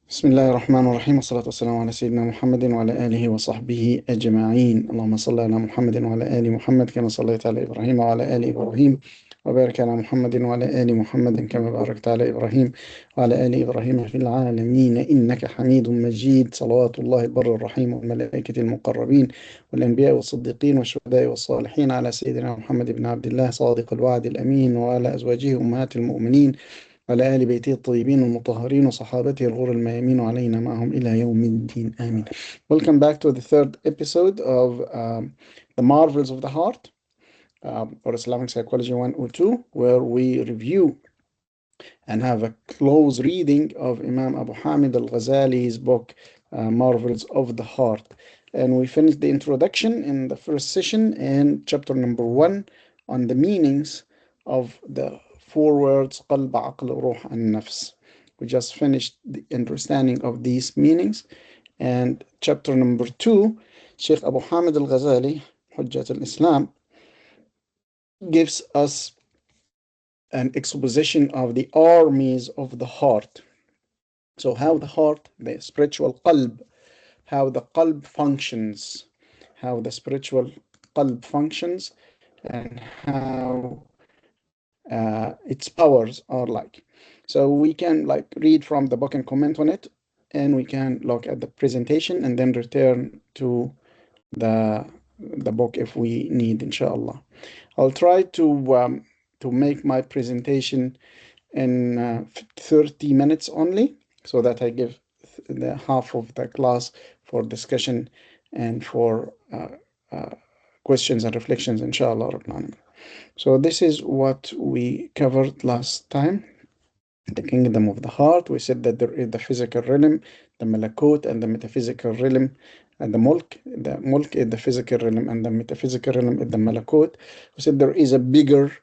بسم الله الرحمن الرحيم، والصلاة والسلام على سيدنا محمد وعلى آله وصحبه أجمعين. اللهم صل على محمد وعلى آل محمد كما صليت على إبراهيم وعلى آل إبراهيم، وبارك على محمد وعلى آل محمد كما باركت على إبراهيم وعلى آل إبراهيم في العالمين إنك حميد مجيد. صلوات الله البر الرحيم والملائكة المقربين والأنبياء والصديقين والشهداء والصالحين على سيدنا محمد بن عبد الله صادق الوعد الأمين، وعلى أزواجه أمهات المؤمنين وعلى آل بيته الطيبين المطهرين وصحابته الغر الميامين وعلينا معهم إلى يوم الدين آمين. Welcome back to the third episode of The Marvels of the Heart, or Islamic Psychology 102, where we review and have a close reading of Imam Abu Hamid al-Ghazali's book, Marvels of the Heart. And we finished the introduction in the first session in chapter number 1 on the meanings of the four words قلب عقل روح and nafs. We just finished the understanding of these meanings. And chapter number 2, Sheikh Abu Hamid al-Ghazali, Hujjat al-Islam, gives us an exposition of the armies of the heart. So how the heart, the spiritual qalb, how the qalb functions, how the spiritual qalb functions, and how its powers are like. So we can read from the book and comment on it, and we can look at the presentation and then return to the book if we need, inshallah. I'll try to make my presentation in 30 minutes only, so that I give the half of the class for discussion and for questions and reflections, inshallah. So this is what we covered last time. The kingdom of the heart. We said that there is the physical realm, the malakut, and the metaphysical realm, and the mulk. The mulk is the physical realm, and the metaphysical realm is the malakut. We said there is a bigger,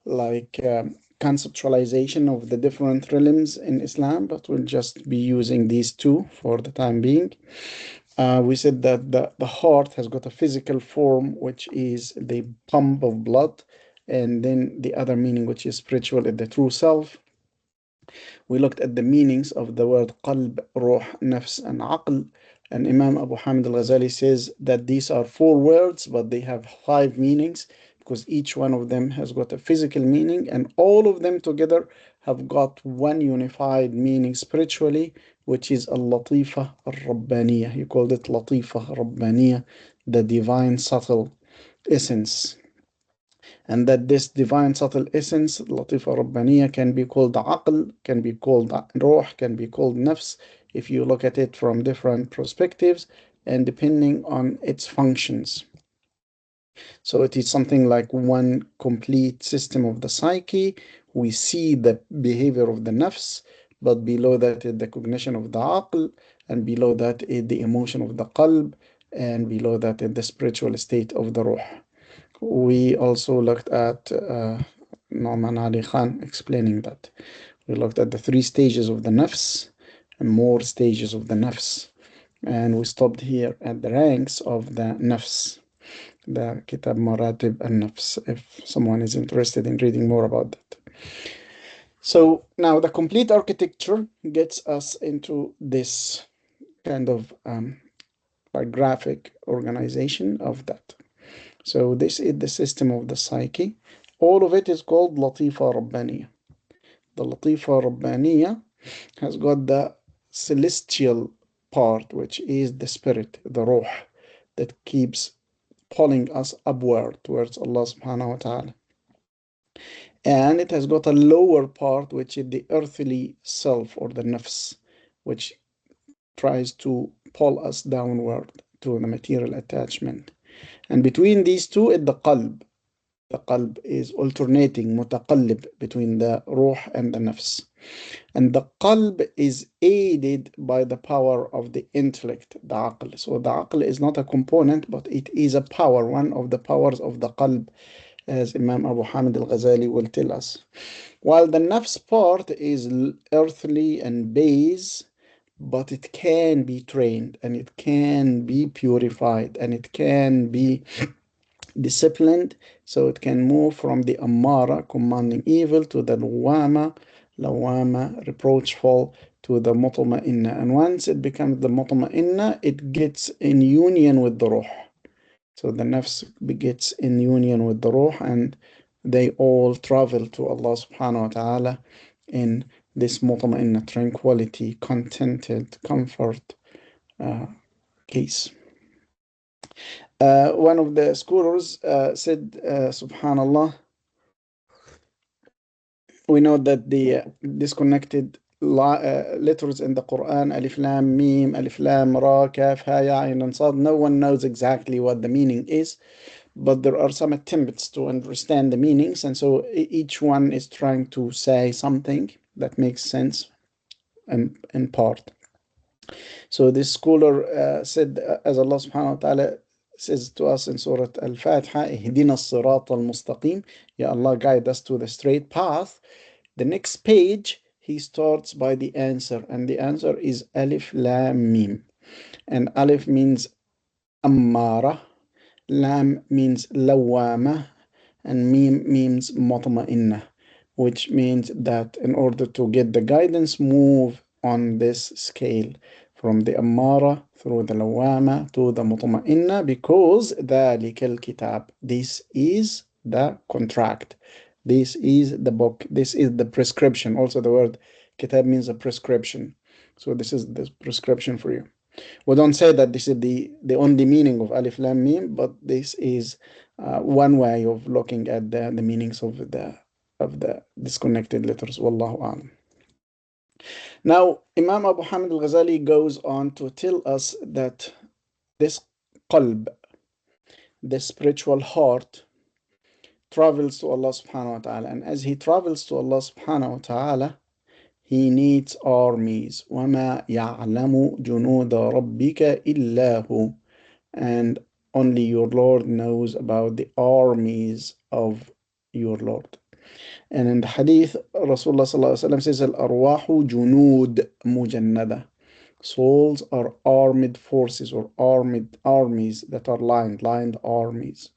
conceptualization of the different realms in Islam, but we'll just be using these two for the time being. We said that the heart has got a physical form, which is the pump of blood, and then the other meaning, which is spiritual, is the true self. We looked at the meanings of the word qalb, ruh, nafs, and aql. And Imam Abu Hamid al-Ghazali says that these are four words, but they have 5 meanings, because each one of them has got a physical meaning, and all of them together have got one unified meaning spiritually, which is al-latifa al-rabbaniyah. He called it latifa rabbaniyah, the divine subtle essence. And that this divine subtle essence, Latifa Rabbaniya, can be called aql, can be called ruh, can be called nafs, if you look at it from different perspectives and depending on its functions. So it is something like one complete system of the psyche. We see the behavior of the nafs, but below that is the cognition of the aql, and below that is the emotion of the qalb, and below that is the spiritual state of the ruh. We also looked at Nouman Ali Khan explaining that. We looked at the 3 stages of the nafs and more stages of the nafs. And we stopped here at the ranks of the nafs, the Kitab Maratib al-Nafs, if someone is interested in reading more about that. So now the complete architecture gets us into this kind of graphic organization of that. So this is the system of the psyche. All of it is called Latifa Rabbaniya. The Latifa Rabbaniya has got the celestial part, which is the spirit, the ruh, that keeps pulling us upward towards Allah subhanahu wa ta'ala. And it has got a lower part, which is the earthly self, or the nafs, which tries to pull us downward to the material attachment. And between these two is the qalb. The qalb is alternating, mutaqallib, between the ruh and the nafs. And the qalb is aided by the power of the intellect, the aql. So the aql is not a component, but it is a power, one of the powers of the qalb, as Imam Abu Hamid al-Ghazali will tell us. While the nafs part is earthly and base, but it can be trained, and it can be purified, and it can be disciplined, so it can move from the ammara, commanding evil, to the lawama, lawama, reproachful, to the mutma'inna. And once it becomes the mutma'inna, it gets in union with the ruh. So the nafs gets in union with the ruh, and they all travel to Allah subhanahu wa ta'ala in this mutma'inna, tranquility, contented, comfort case. One of the scholars said, subhanallah, we know that the disconnected letters in the Quran, alif lam mim, alif lam ra, kaf, ha, ya, ayn, and sad, no one knows exactly what the meaning is, but there are some attempts to understand the meanings, and so each one is trying to say something that makes sense in part. So this scholar said, as Allah subhanahu wa ta'ala says to us in Surah Al-Fatiha, Ihdina as-sirat al-mustaqim, Ya Allah, guide us to the straight path. The next page, he starts by the answer, and the answer is Alif Lam Mim. And Alif means Ammara, Lam means Lawama, and Mim means Mutma'inna, which means that in order to get the guidance, move on this scale from the Ammara through the Lawama to the Mutma'inna, because ذَلِكَ الْكِتَاب, this is the contract. This is the book. This is the prescription. Also, the word kitab means a prescription. So this is the prescription for you. We don't say that this is the only meaning of Alif Lam Mim, but this is one way of looking at the meanings of the disconnected letters. Wallahu a'lam. Now, Imam Abu Hamid al-Ghazali goes on to tell us that this qalb, the spiritual heart, travels to Allah subhanahu wa ta'ala. And as he travels to Allah subhanahu wa ta'ala, he needs armies. وَمَا يَعْلَمُ جُنُودَ رَبِّكَ إِلَّا هُ. And only your Lord knows about the armies of your Lord. And in the hadith, Rasulullah sallallahu alaihi wasallam says, Al-arwahu junud mujannada. Souls are armed forces or armed armies that are lined armies.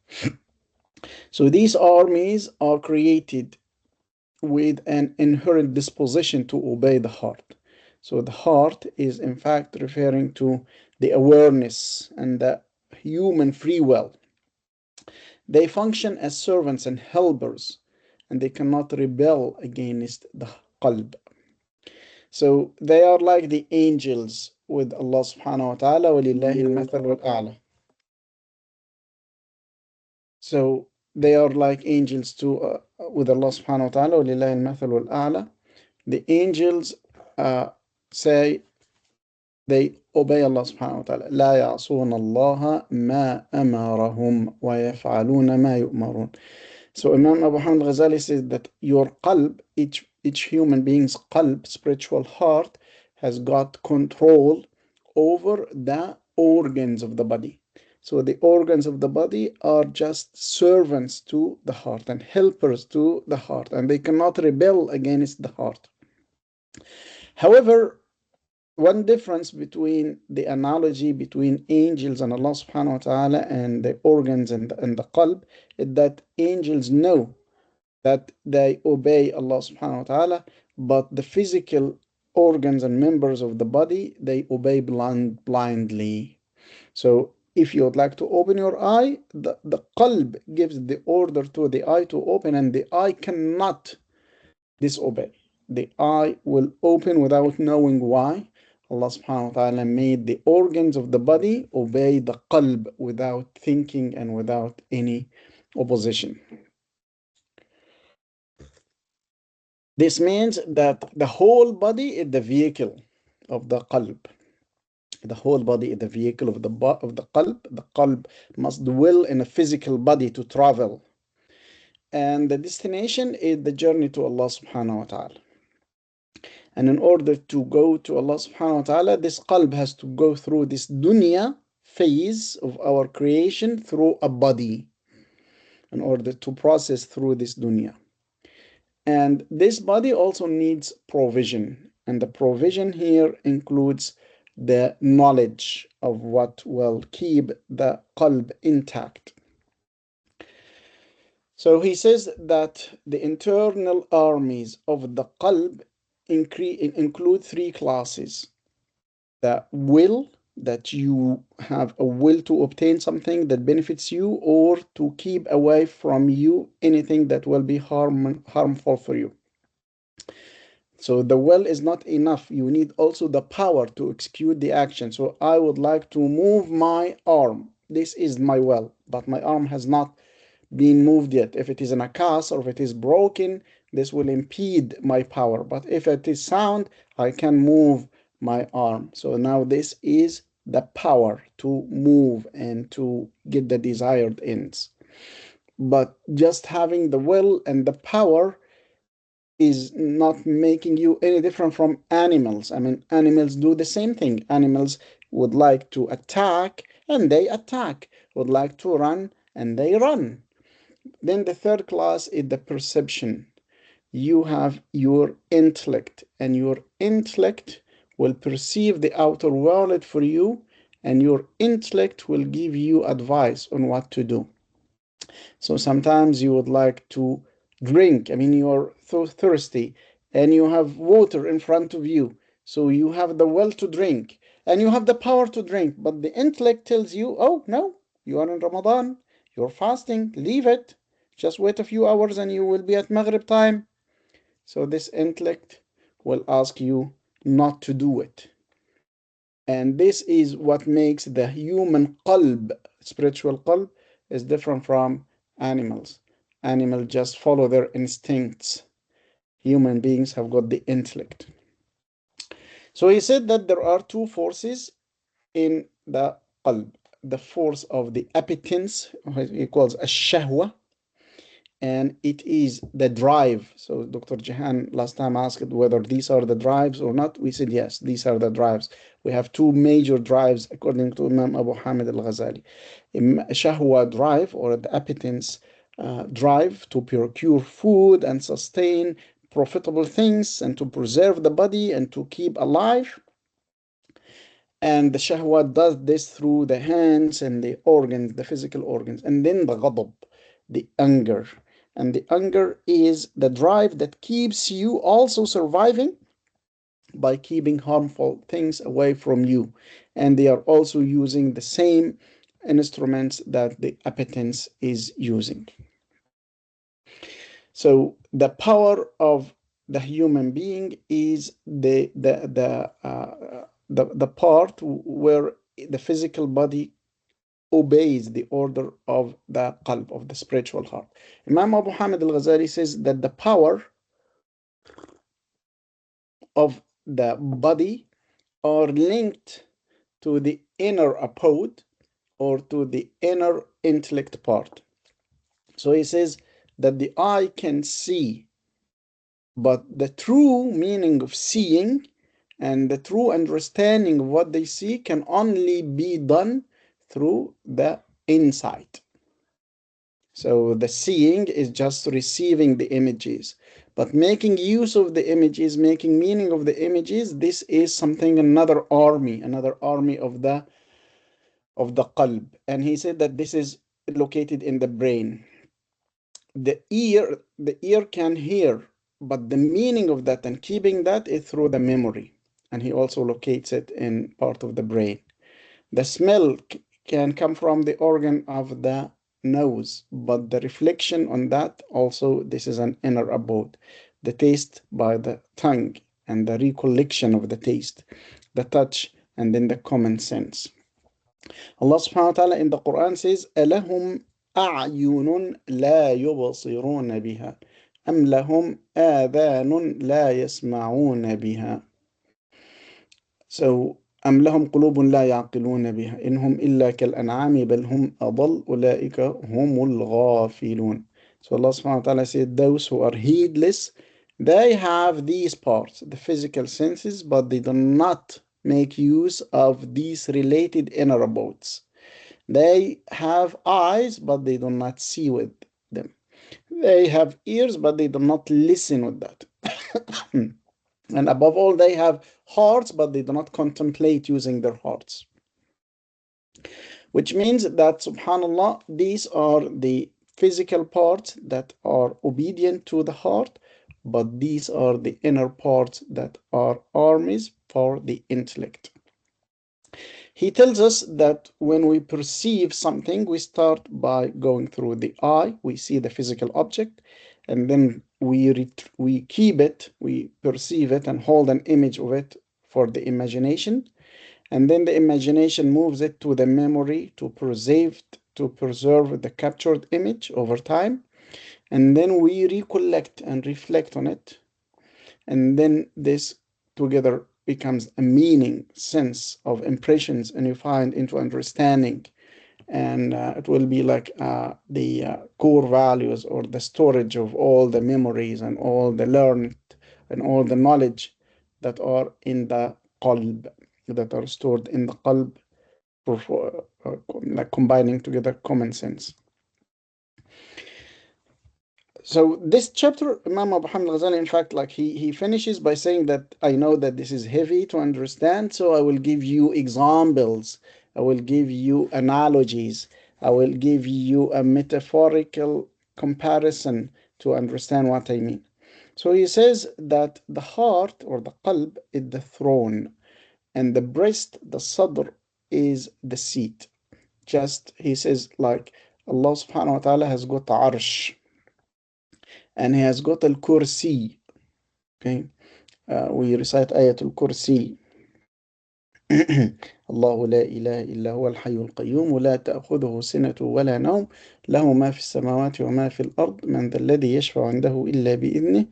So these armies are created with an inherent disposition to obey the heart. So the heart is in fact referring to the awareness and the human free will. They function as servants and helpers, and they cannot rebel against the qalb. So they are like the angels with Allah subhanahu wa ta'ala, وَلِلَّهِ الْمَثَلُ الْأَعْلَى. So they are like angels too with Allah subhanahu wa ta'ala, وَلِلَّهِ الْمَثَلُ الْأَعْلَى. The angels say they obey Allah subhanahu wa ta'ala. لا يعصون الله ما أمرهم ويفعلون ما يؤمرون. So Imam Abu Hamid al-Ghazali says that your qalb, each human being's qalb, spiritual heart, has got control over the organs of the body. So the organs of the body are just servants to the heart and helpers to the heart, and they cannot rebel against the heart. However, one difference between the analogy between angels and Allah subhanahu wa ta'ala and the organs and the qalb is that angels know that they obey Allah subhanahu wa ta'ala, but the physical organs and members of the body, they obey blindly. So if you would like to open your eye, the qalb gives the order to the eye to open, and the eye cannot disobey. The eye will open without knowing why. Allah subhanahu wa ta'ala made the organs of the body obey the qalb without thinking and without any opposition. This means that the whole body is the vehicle of the qalb. The whole body is the vehicle of the qalb. The qalb must dwell in a physical body to travel. And the destination is the journey to Allah subhanahu wa ta'ala. And in order to go to Allah subhanahu wa ta'ala, this qalb has to go through this dunya phase of our creation through a body in order to process through this dunya. And this body also needs provision. And the provision here includes the knowledge of what will keep the qalb intact. So he says that the internal armies of the qalb include three classes. The will, that you have a will to obtain something that benefits you or to keep away from you anything that will be harmful for you. So the will is not enough. You need also the power to execute the action. So I would like to move my arm. This is my will, but my arm has not been moved yet. If it is in a cast or if it is broken, this will impede my power. But if it is sound, I can move my arm. So now this is the power to move and to get the desired ends. But just having the will and the power is not making you any different from animals. I mean, animals do the same thing. Animals would like to attack and they attack, would like to run and they run. Then the third class is the perception. You have your intellect, and your intellect will perceive the outer world for you, and your intellect will give you advice on what to do. So sometimes you would like to drink. I mean, you're so thirsty and you have water in front of you. So you have the will to drink and you have the power to drink. But the intellect tells you, oh, no, you are in Ramadan. You're fasting. Leave it. Just wait a few hours and you will be at Maghrib time. So this intellect will ask you not to do it. And this is what makes the human qalb, spiritual qalb, is different from animals. Animals just follow their instincts. Human beings have got the intellect. So he said that there are two forces in the qalb. The force of the appetence, he calls a shahwa, and it is the drive. So Dr. Jahan last time asked whether these are the drives or not. We said yes, these are the drives. We have two major drives according to Imam Abu Hamid al-Ghazali. Shahwa drive, or the appetence drive to procure food and sustain profitable things and to preserve the body and to keep alive. And the shahwa does this through the hands and the organs, the physical organs. And then the ghadab, the anger. And the anger is the drive that keeps you also surviving by keeping harmful things away from you. And they are also using the same instruments that the appetence is using. So the power of the human being is the part where the physical body obeys the order of the qalb, of the spiritual heart. Imam Abu Hamid al-Ghazali says that the power of the body are linked to the inner abode or to the inner intellect part. So he says that the eye can see, but the true meaning of seeing and the true understanding of what they see can only be done through the insight. So the seeing is just receiving the images, but making use of the images, making meaning of the images, this is something, another army of the qalb. And he said that this is located in the brain. The ear can hear, but the meaning of that and keeping that is through the memory. And he also locates it in part of the brain. The smell can come from the organ of the nose, but the reflection on that also, this is an inner abode. The taste by the tongue and the recollection of the taste, the touch, and then the common sense. Allah subhanahu wa ta'ala in the Quran says, أَلَهُمْ أَعْيُنٌ لَا يُبْصِرُونَ بِهَا أَمْ لَهُمْ آذَانٌ لَا يَسْمَعُونَ بِهَا. So أم لهم قلوب لا يعقلون بها إنهم إلا كالأنعام بل هم أضل أولئك هم الغافلون. So Allah subhanahu wa ta'ala said those who are heedless, they have these parts, the physical senses, but they do not make use of these related inner abodes. They have eyes, but they do not see with them. They have ears, but they do not listen with that. And above all, they have hearts, but they do not contemplate using their hearts. Which means that, subhanAllah, these are the physical parts that are obedient to the heart, but these are the inner parts that are armies for the intellect. He tells us that when we perceive something, we start by going through the eye, we see the physical object, and then we keep it, we perceive it and hold an image of it for the imagination, and then the imagination moves it to the memory to preserve the captured image over time, and then we recollect and reflect on it, and then this together becomes a meaning sense of impressions, and you find into understanding, and it will be like the core values or the storage of all the memories and all the learned and all the knowledge that are in the qalb, that are stored in the qalb, like combining together common sense. So this chapter, Imam Abu Hamid Ghazali, in fact, like he finishes by saying that I know that this is heavy to understand, so I will give you examples, I will give you analogies, I will give you a metaphorical comparison to understand what I mean. So he says that the heart or the qalb is the throne, and the breast, the sadr, is the seat. Just he says like Allah subhanahu wa ta'ala has got arsh, and he has got al-kursi. Okay, we recite ayatul kursi. الله لا إله إلا هو الحي القيوم لا تأخذه سنة ولا نوم له ما في السماوات وما في الأرض من ذا الذي يشفع عنده إلا بإذنه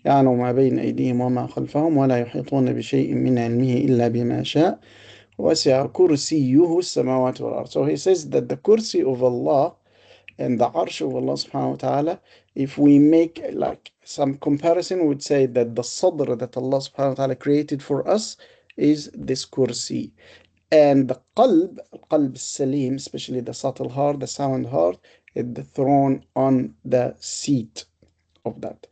يعلم ما بين أيديهم وما خلفهم ولا يحيطون بشيء من علمه إلا بما شاء وسع كرسيه السماوات والأرض. So he says that the kursi of Allah and the arsh of Allah subhanahu wa ta'ala, if we make like some comparison, we would say that the sadr that Allah subhanahu wa ta'ala created for us is this kursi. And the qalb salim, especially the subtle heart, the sound heart, is the throne on the seat of that.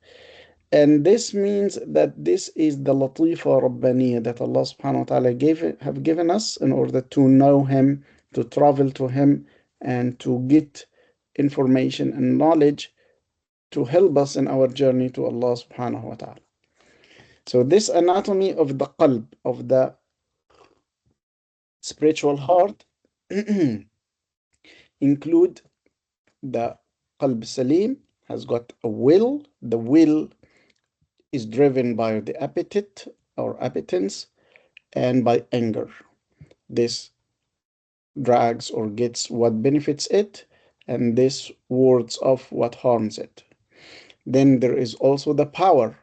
And this means that this is the latifa rabbaniya that Allah subhanahu wa ta'ala have given us in order to know Him, to travel to Him, and to get information and knowledge to help us in our journey to Allah subhanahu wa ta'ala. So this anatomy of the qalb, of the spiritual heart, include the qalb salim has got a will. The will is driven by the appetite or appetence and by anger. This drags or gets what benefits it, and this wards off what harms it. Then there is also the power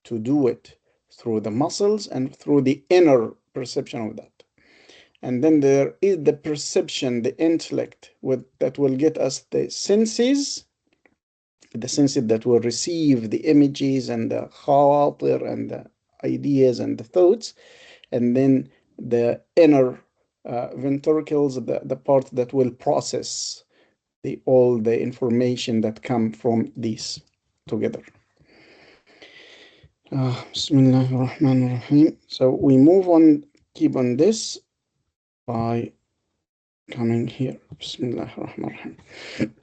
to do it through the muscles and through the inner perception of that. And then there is the perception, the intellect, that will get us the senses that will receive the images and the khawatir and the ideas and the thoughts, and then the inner ventricles, the part that will process all the information that come from these together. Bismillah ar-Rahman ar-Rahim. So we move on, keep on this by coming here. Bismillah ar-Rahman ar-Rahim.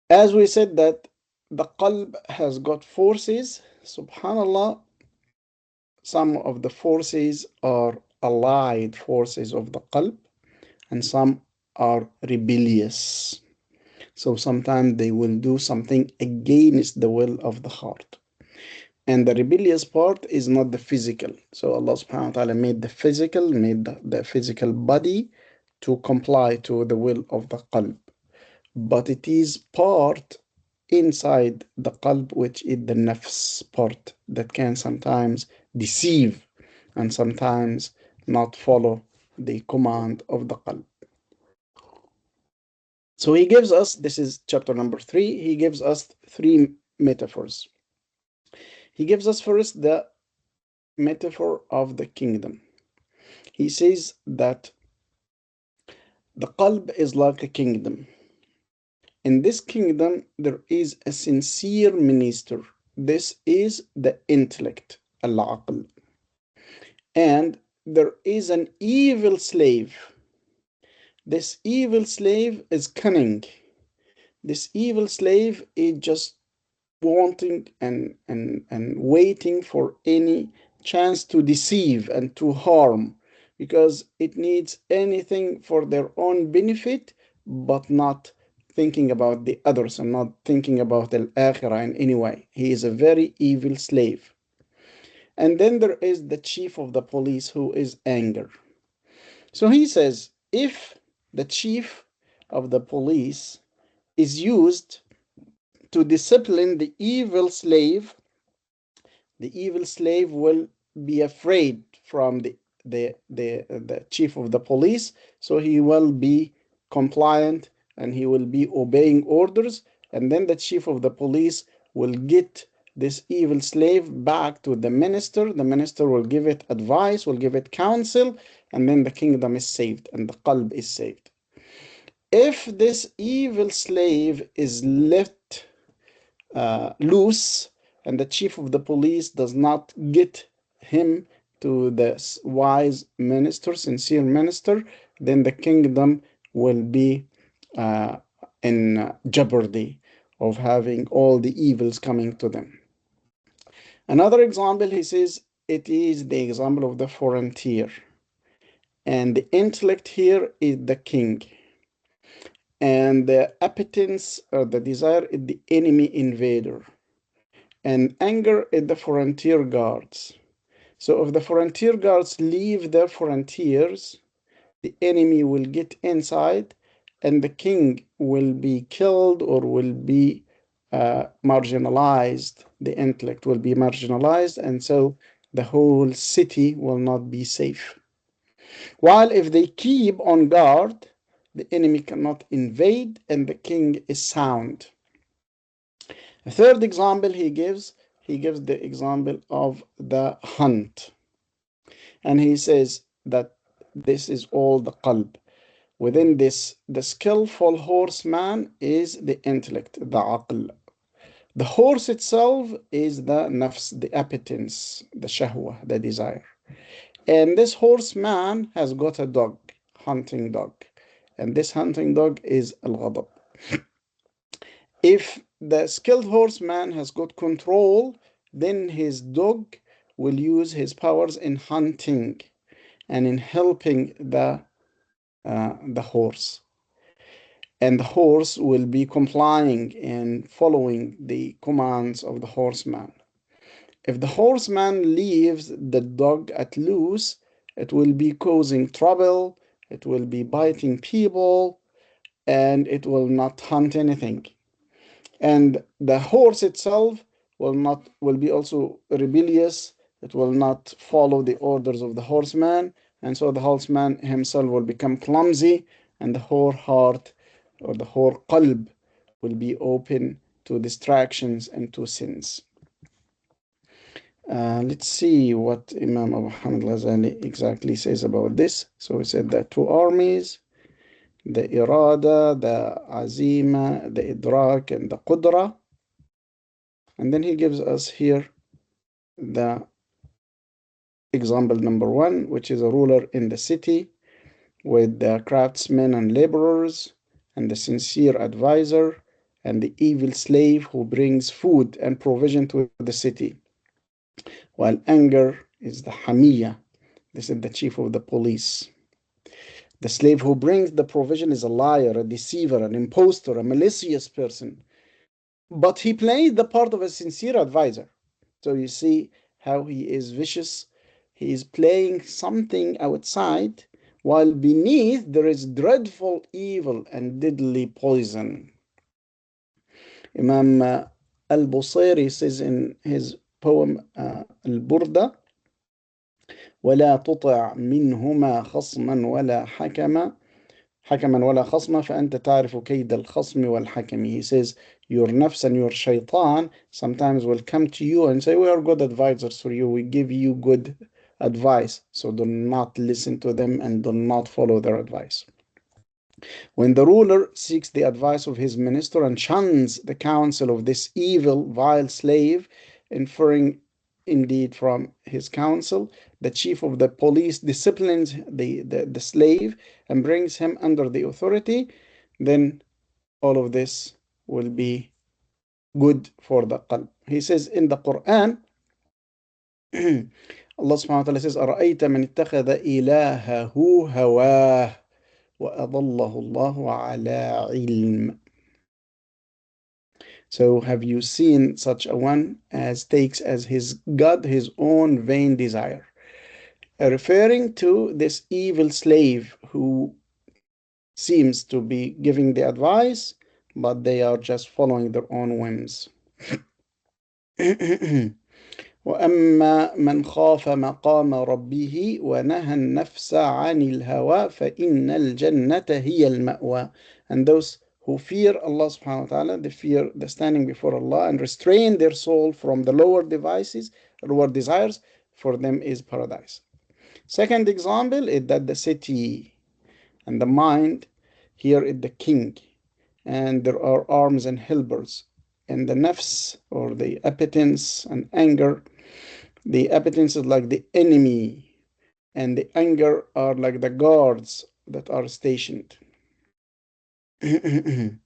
As we said that the qalb has got forces, subhanallah, some of the forces are allied forces of the qalb, and some are rebellious. So sometimes they will do something against the will of the heart. And the rebellious part is not the physical. So Allah subhanahu wa ta'ala made the physical body to comply to the will of the qalb. But it is part inside the qalb, which is the nafs part, that can sometimes deceive and sometimes not follow the command of the qalb. So he gives us, this is chapter number 3, he gives us 3 metaphors. He gives us first the metaphor of the kingdom. He says that the qalb is like a kingdom. In this kingdom, there is a sincere minister. This is the intellect, al-aql. And there is an evil slave. This evil slave is cunning. this evil slave is just wanting and waiting for any chance to deceive and to harm, because it needs anything for their own benefit, but not thinking about the others and not thinking about al-akhirah in any way. He is a very evil slave. And then there is the chief of the police, who is anger. So he says, if the chief of the police is used to discipline the evil slave will be afraid from the chief of the police, so he will be compliant and he will be obeying orders, and then the chief of the police will get this evil slave back to the minister. The minister will give it advice, will give it counsel, and then the kingdom is saved and the qalb is saved. If this evil slave is left loose and the chief of the police does not get him to the wise minister, sincere minister, then the kingdom will be in jeopardy of having all the evils coming to them. Another example, he says, it is the example of the frontier. And the intellect here is the king. And the appetence or the desire is the enemy invader. And anger is the frontier guards. So if the frontier guards leave their frontiers, the enemy will get inside and the king will be killed or will be marginalized. The intellect will be marginalized, and so the whole city will not be safe. While if they keep on guard, the enemy cannot invade and the king is sound. A third example he gives the example of the hunt. And he says that this is all the qalb. Within this, the skillful horseman is the intellect, the aql. The horse itself is the nafs, the appetence, the shahwa, the desire. And this horseman has got a dog, hunting dog. And this hunting dog is al-ghadab. If the skilled horseman has got control, then his dog will use his powers in hunting and in helping the horse. And the horse will be complying and following the commands of the horseman. If the horseman leaves the dog at loose, it will be causing trouble, it will be biting people, and it will not hunt anything. And the horse itself will be also rebellious. It will not follow the orders of the horseman, and so the horseman himself will become clumsy, and the whole heart or the whole qalb will be open to distractions and to sins. Let's see what Imam Abu Hamid al-Ghazali exactly says about this. So he said that two armies, the irada, the azima, the idrak, and the qudra. And then he gives us here the example number one, which is a ruler in the city with the craftsmen and laborers and the sincere advisor and the evil slave who brings food and provision to the city. While anger is the hamiyya. This is the chief of the police. The slave who brings the provision is a liar, a deceiver, an impostor, a malicious person. But he plays the part of a sincere advisor. So you see how he is vicious. He is playing something outside, while beneath there is dreadful evil and deadly poison. Imam al-Busayri says in his poem Al-Burda, ولا تطع منهما خصما ولا حكما ولا خصما فأنت تعرف كيد الخصم والحكم. He says your nafs and your shaitan sometimes will come to you and say, we are good advisors for you, we give you good advice, so do not listen to them and do not follow their advice. When the ruler seeks the advice of his minister and shuns the counsel of this evil, vile slave, inferring indeed from his counsel, the chief of the police disciplines the slave and brings him under the authority, then all of this will be good for the qalb. He says in the Quran, Allah subhanahu wa ta'ala says, أَرَأَيْتَ مَنِ اتَّخَذَ إِلَهَهُ هَوَاهُ وَأَضَلَّهُ اللَّهُ عَلَى عِلْمٍ. So have you seen such a one as takes as his God his own vain desire? Referring to this evil slave who seems to be giving the advice, but they are just following their own whims. وأما من خاف مقام ربه ونهى النفس عن الهوى فإن الجنة هي المأوى. And those who fear Allah subhanahu wa ta'ala, they fear the standing before Allah and restrain their soul from the lower desires, for them is paradise. Second example is that the city and the mind here is the king, and there are arms and halberds, and the nafs or the appetence and anger. The appetence is like the enemy, and the anger are like the guards that are stationed. And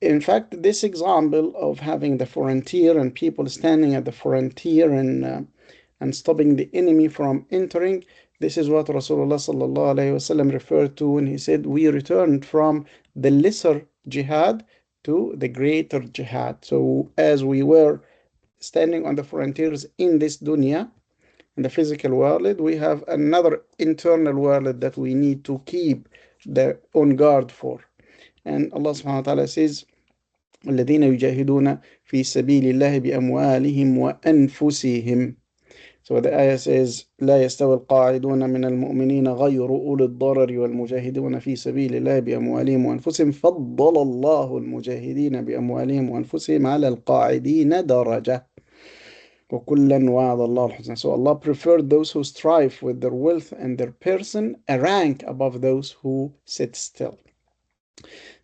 in fact, this example of having the frontier and people standing at the frontier and stopping the enemy from entering, this is what Rasulullah sallallahu alaihi wasallam referred to when he said, we returned from the lesser jihad to the greater jihad. So as we were standing on the frontiers in this dunya, in the physical world, we have another internal world that we need to keep on guard for. And Allah subhanahu wa ta'ala says, الذين يجاهدون في سبيل الله بأموالهم وأنفسهم. So the ayah says, لا يستوي القاعدون من المؤمنين غير أولي الضرر والمجاهدون في سبيل الله بأموالهم وأنفسهم فضل الله المجاهدين بأموالهم وأنفسهم على القاعدين درجة وكلا وعد الله الحسنى. So Allah preferred those who strive with their wealth and their person a rank above those who sit still.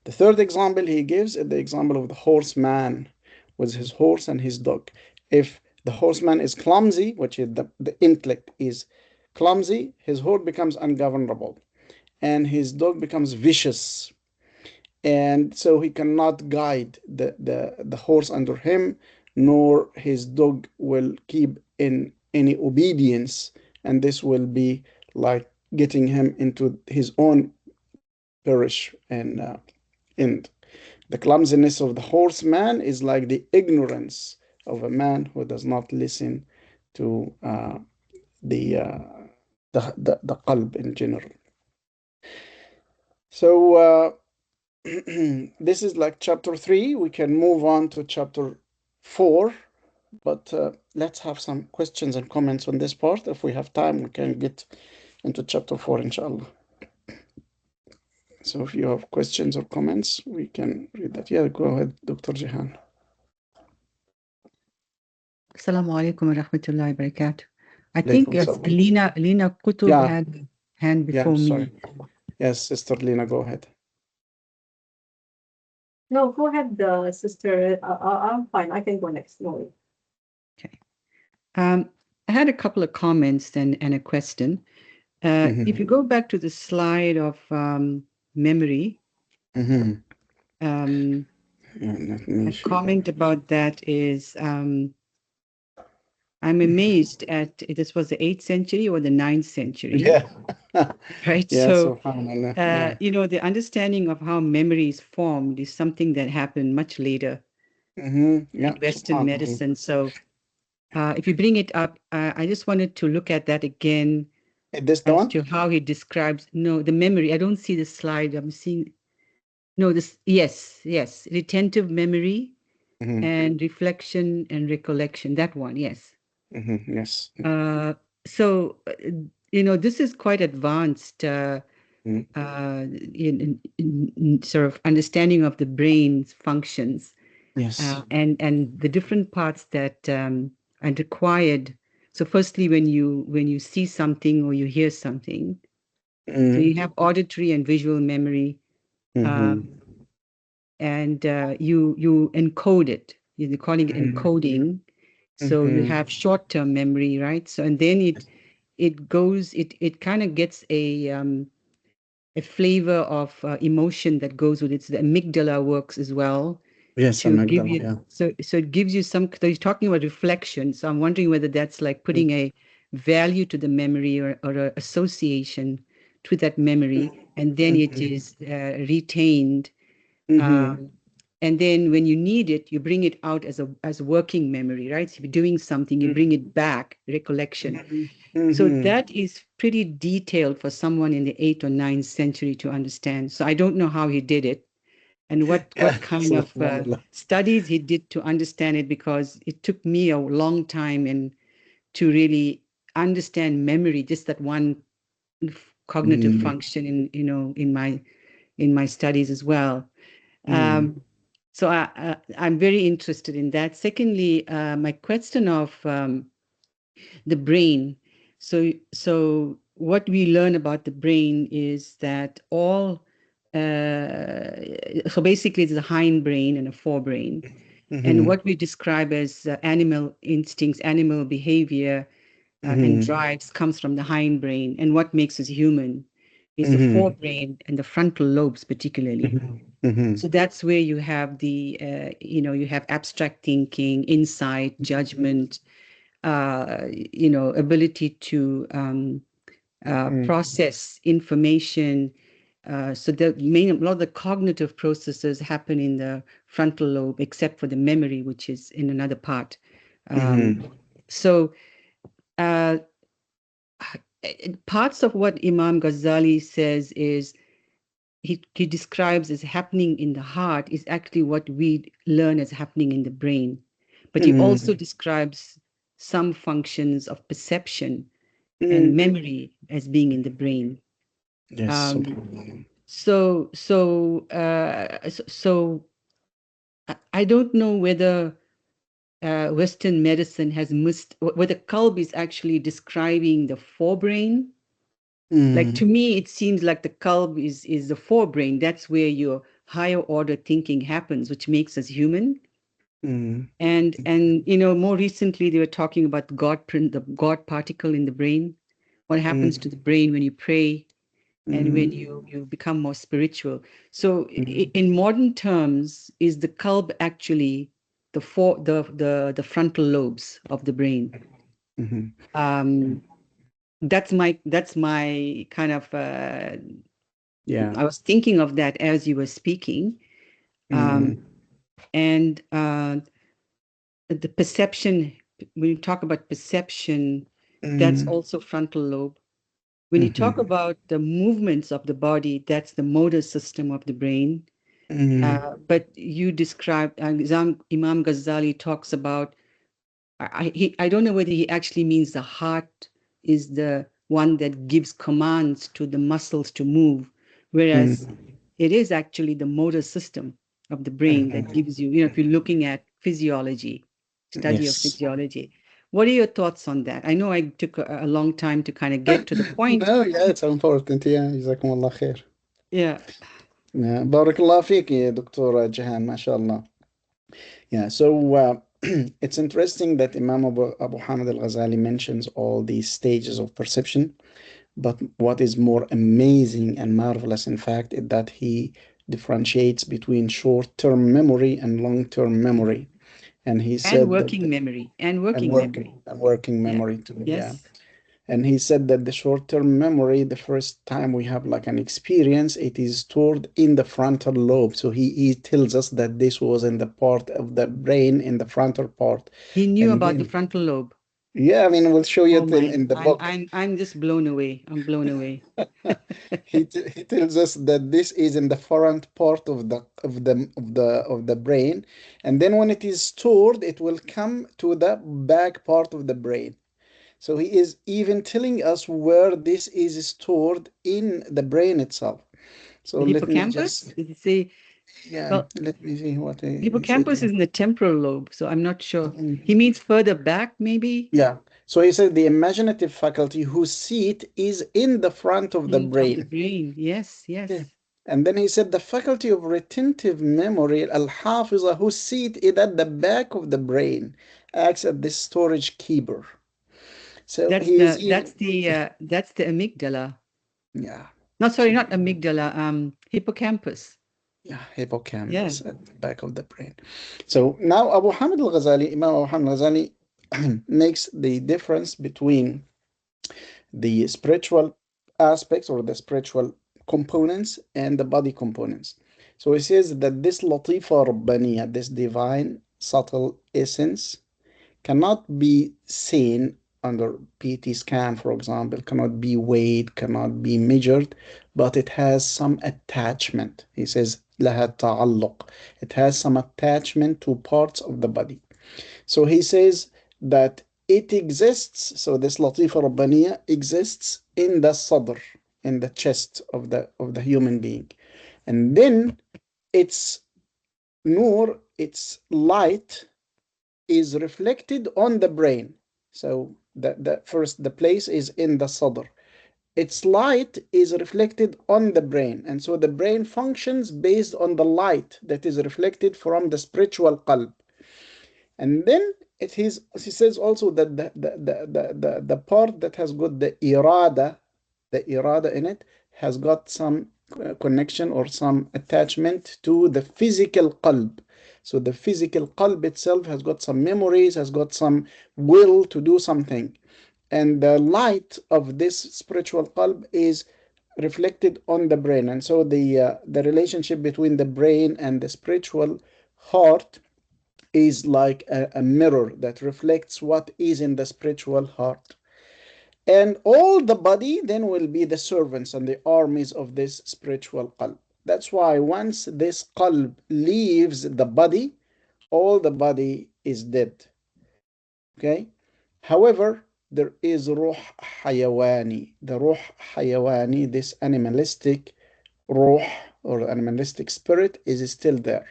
The third example he gives is the example of the horseman with his horse and his dog. If the horseman is clumsy, which is the intellect is clumsy, his horse becomes ungovernable and his dog becomes vicious, and so he cannot guide the horse under him, nor his dog will keep in any obedience, and this will be like getting him into his own perish and end. The clumsiness of the horseman is like the ignorance of a man who does not listen to the qalb in general. So this is like chapter 3. We can move on to chapter 4, but let's have some questions and comments on this part. If we have time, we can get into chapter 4, inshallah. So if you have questions or comments, we can read that. Yeah, go ahead, Dr. Jehan. Assalamu alaikum wa rahmatullahi wa barakatuh. I think Lena Kutub had a hand before me. Yes, Sister Lena, go ahead. No, go ahead, Sister. I'm fine. I can go next. No. Okay. I had a couple of comments and a question. If you go back to the slide of memory, a comment about that is I'm amazed at this was the 8th century or the 9th century. Yeah. Right. Yeah, so, yeah. you know, the understanding of how memory is formed is something that happened much later yeah, in Western medicine. So if you bring it up, I just wanted to look at that again. This the as one? To how he describes, no, the memory. I don't see the slide. I'm seeing, no, this, yes, retentive memory and reflection and recollection. That one, yes. Yes. So, you know, this is quite advanced in sort of understanding of the brain's functions. Yes. And the different parts that are required. So firstly, when you see something or you hear something, so you have auditory and visual memory, and you encode it. You're calling it encoding. So you have short-term memory, right? So and then it kind of gets a flavor of emotion that goes with it. So the amygdala works as well. Yes, To give amygdala, you, yeah. so it gives you some, so you're talking about reflection. So I'm wondering whether that's like putting a value to the memory or an association to that memory, and then it is retained. And then when you need it, you bring it out as a working memory, right? So if you're doing something, you bring it back, recollection. So that is pretty detailed for someone in the 8th or 9th century to understand. So I don't know how he did it and what kind of studies he did to understand it, because it took me a long time and to really understand memory, just that one cognitive function in my studies as well. So I'm very interested in that. Secondly, my question of the brain. So what we learn about the brain is that so basically it's a hind brain and a forebrain. And what we describe as animal instincts, animal behavior, and drives comes from the hind brain. And what makes us human is the forebrain and the frontal lobes particularly. So that's where you have you have abstract thinking, insight, judgment, ability to process information. So a lot of the cognitive processes happen in the frontal lobe, except for the memory, which is in another part. So parts of what Imam Ghazali says is he describes as happening in the heart is actually what we learn as happening in the brain. But he also describes some functions of perception and memory as being in the brain. Yes. So I don't know whether Western medicine has missed, whether Kalb is actually describing the forebrain. Like to me, it seems like the Kalb is the forebrain. That's where your higher order thinking happens, which makes us human. And more recently they were talking about the God particle in the brain. What happens to the brain when you pray and when you become more spiritual? So in modern terms, is the Kalb actually the frontal lobes of the brain? That's my kind of I was thinking of that as you were speaking. And the perception, when you talk about perception, that's also frontal lobe. When you talk about the movements of the body, that's the motor system of the brain. But you described, Imam Ghazali talks about, I don't know whether he actually means the heart is the one that gives commands to the muscles to move, whereas it is actually the motor system of the brain that gives you, if you're looking at physiology, study of physiology. What are your thoughts on that? I know I took a long time to kind of get to the point. No, yeah, it's important. Yeah, جزاكم الله خير. Yeah. Yeah, بارك الله فيك يا دكتورة جهان, ما شاء الله. Yeah, so it's interesting that Imam Abu Hamid al-Ghazali mentions all these stages of perception, but what is more amazing and marvelous, in fact, is that he differentiates between short-term memory and long-term memory. And he said and working memory too. Yes. Yeah. And he said that the short-term memory, the first time we have like an experience, it is stored in the frontal lobe. So he tells us that this was in the part of the brain in the frontal part. He knew And about then, the frontal lobe. yeah, I mean, we'll show you it in the book. I'm just blown away. I'm blown away. He tells us that this is in the front part of the brain, and then when it is stored, it will come to the back part of the brain. So he is even telling us where this is stored in the brain itself. So The let me hippocampus? just, Did he say? yeah, Well, let me see what he hippocampus said. is in the temporal lobe, so I'm not sure. He means further back, maybe? Yeah. So he said the imaginative faculty whose seat is in the front of the brain. Of the brain, yes, yes. Yeah. And then he said the faculty of retentive memory, al-hafiza, whose seat is at the back of the brain, acts as the storage keeper. So That's he is the amygdala. yeah. No, sorry, not amygdala, hippocampus. Yeah, hippocampus Yeah. at the back of the brain. So now Abu Hamid al-Ghazali, Imam Abu Hamid al-Ghazali makes the difference between the spiritual aspects or the spiritual components and the body components. So he says that this Latifa Rabbaniya, this divine subtle essence, cannot be seen under PT scan, for example, cannot be weighed, cannot be measured, but it has some attachment. He says, لها تعلق. It has some attachment to parts of the body. So he says that it exists, so this Latifa Rabbaniya exists in the sadr, in the chest of the human being. And then its nur, its light, is reflected on the brain. So the place is in the sadr. Its light is reflected on the brain, and so the brain functions based on the light that is reflected from the spiritual qalb. And then he says also that the part that has got the irada in it has got some connection or some attachment to the physical qalb. So the physical qalb itself has got some memories, has got some will to do something. And the light of this spiritual qalb is reflected on the brain. And so the relationship between the brain and the spiritual heart is like a mirror that reflects what is in the spiritual heart. And all the body then will be the servants and the armies of this spiritual qalb. That's why once this qalb leaves the body, all the body is dead. Okay? However, there is ruh hayawani. The ruh hayawani, this animalistic ruh or animalistic spirit, is still there.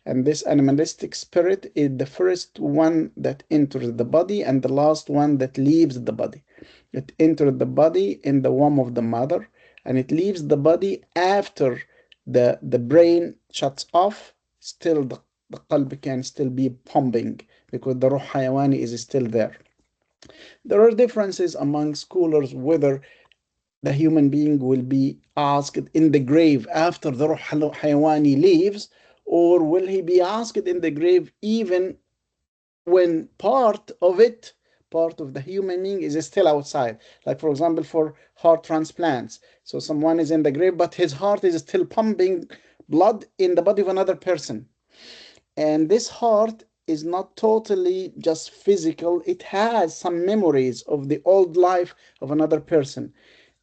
And this animalistic spirit is the first one that enters the body and the last one that leaves the body. It enters the body in the womb of the mother, and it leaves the body after the brain shuts off. Still, the qalb can still be pumping because the ruh hayawani is still there. There are differences among scholars whether the human being will be asked in the grave after the ruh hayawani leaves, or will he be asked in the grave even when part of the human being is still outside? Like, for example, for heart transplants. So someone is in the grave, but his heart is still pumping blood in the body of another person. And this heart is not totally just physical, it has some memories of the old life of another person.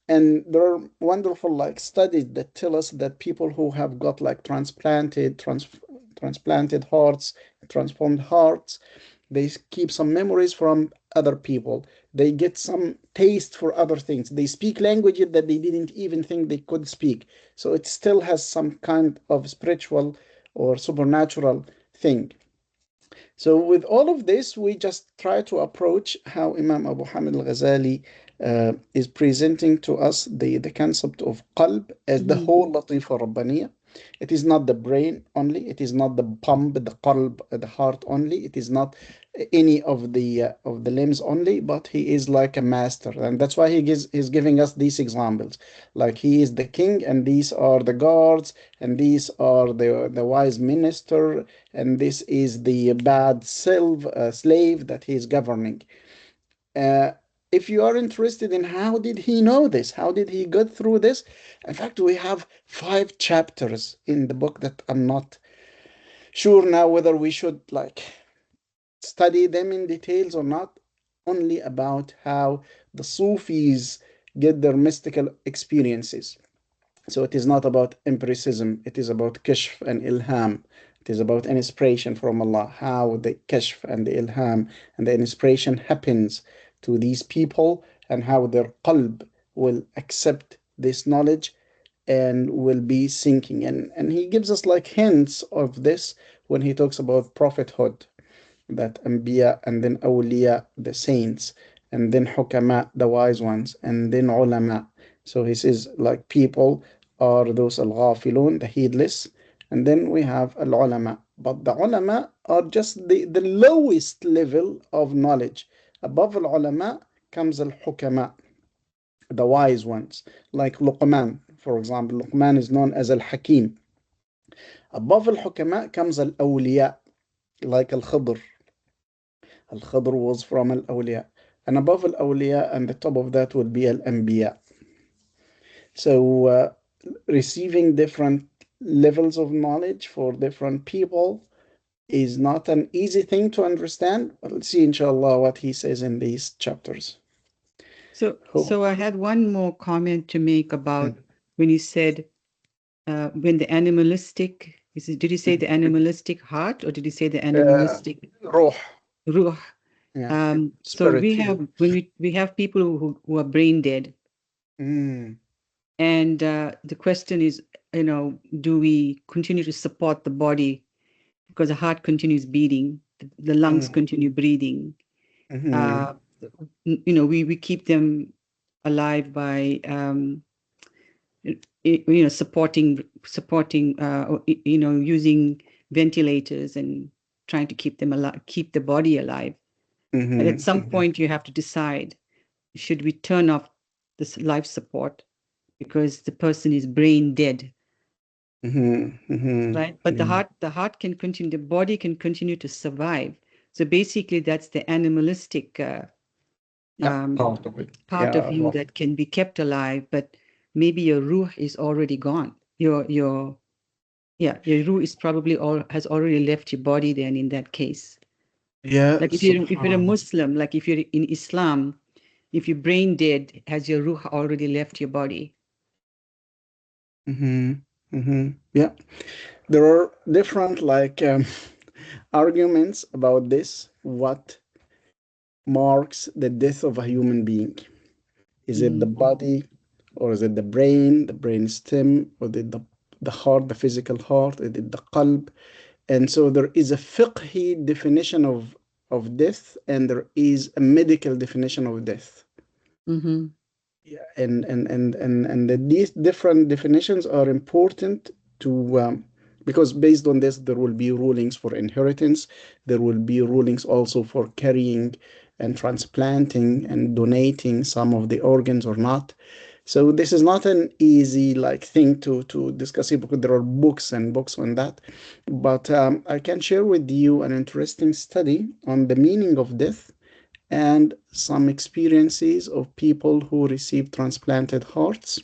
And there are wonderful studies that tell us that people who have got transplanted hearts, transformed hearts, they keep some memories from other people. They get some taste for other things. They speak languages that they didn't even think they could speak. So it still has some kind of spiritual or supernatural thing. So with all of this, we just try to approach how Imam Abu Hamid al-Ghazali is presenting to us the concept of qalb as the whole Latifa Rabbaniya. It is not the brain only. It is not the pump, the qalb, the heart only. It is not any of the limbs only, but he is like a master, and that's why he's giving us these examples. Like he is the king, and these are the guards, and these are the wise minister, and this is the bad slave that he is governing. Uh, if you are interested in how did he know this, how did he go through this, in fact, we have 5 chapters in the book that I'm not sure now whether we should study them in details or not, only about how the Sufis get their mystical experiences. So it is not about empiricism, it is about kashf and ilham. It is about inspiration from Allah, how the kashf and the ilham and the inspiration happens to these people, and how their qalb will accept this knowledge and will be sinking. And he gives us hints of this when he talks about prophethood, that Anbiya and then Awliya, the saints, and then Hukama, the wise ones, and then Ulama. So he says people are those Al-Ghafilun, the heedless, and then we have Al-Ulama. But the Ulama are just the lowest level of knowledge. Above Al-Ulama comes Al-Hukama, the wise ones, like Luqman, For example, Luqman is known as Al-Hakim. Above Al-Hukama comes Al-Awliya, like Al-Khidr. Al-Khidr was from Al-Awliya. And above Al-Awliya and the top of that would be Al-Anbiya. So receiving different levels of knowledge for different people is not an easy thing to understand. But let's see, inshallah, what he says in these chapters. So I had one more comment to make about when you said when the animalistic, did you say the animalistic heart or did you say the animalistic ruh? Ruh. Yeah. So we have when we have people who are brain dead. And the question is, do we continue to support the body because the heart continues beating, the lungs continue breathing. We keep them alive by supporting using ventilators and trying to keep them alive, keep the body alive. But at some point you have to decide, should we turn off this life support because the person is brain dead? Right? But the heart can continue, the body can continue to survive. So basically that's the animalistic part of you that can be kept alive, but maybe your ruh is already gone. Your ruh is probably has already left your body then in that case. Yeah. Like if you're a Muslim, like if you're in Islam, if you're brain dead, has your ruh already left your body? Yeah. There are different arguments about this. What marks the death of a human being? Is it the body, or is it the brain stem, or is it the heart, the physical heart? Is it the qalb? And so there is a fiqhi definition of death, and there is a medical definition of death. Yeah, and these different definitions are important to because based on this there will be rulings for inheritance, there will be rulings also for carrying and transplanting and donating some of the organs or not. So this is not an easy thing to discuss it, because there are books and books on that. But I can share with you an interesting study on the meaning of death and some experiences of people who received transplanted hearts,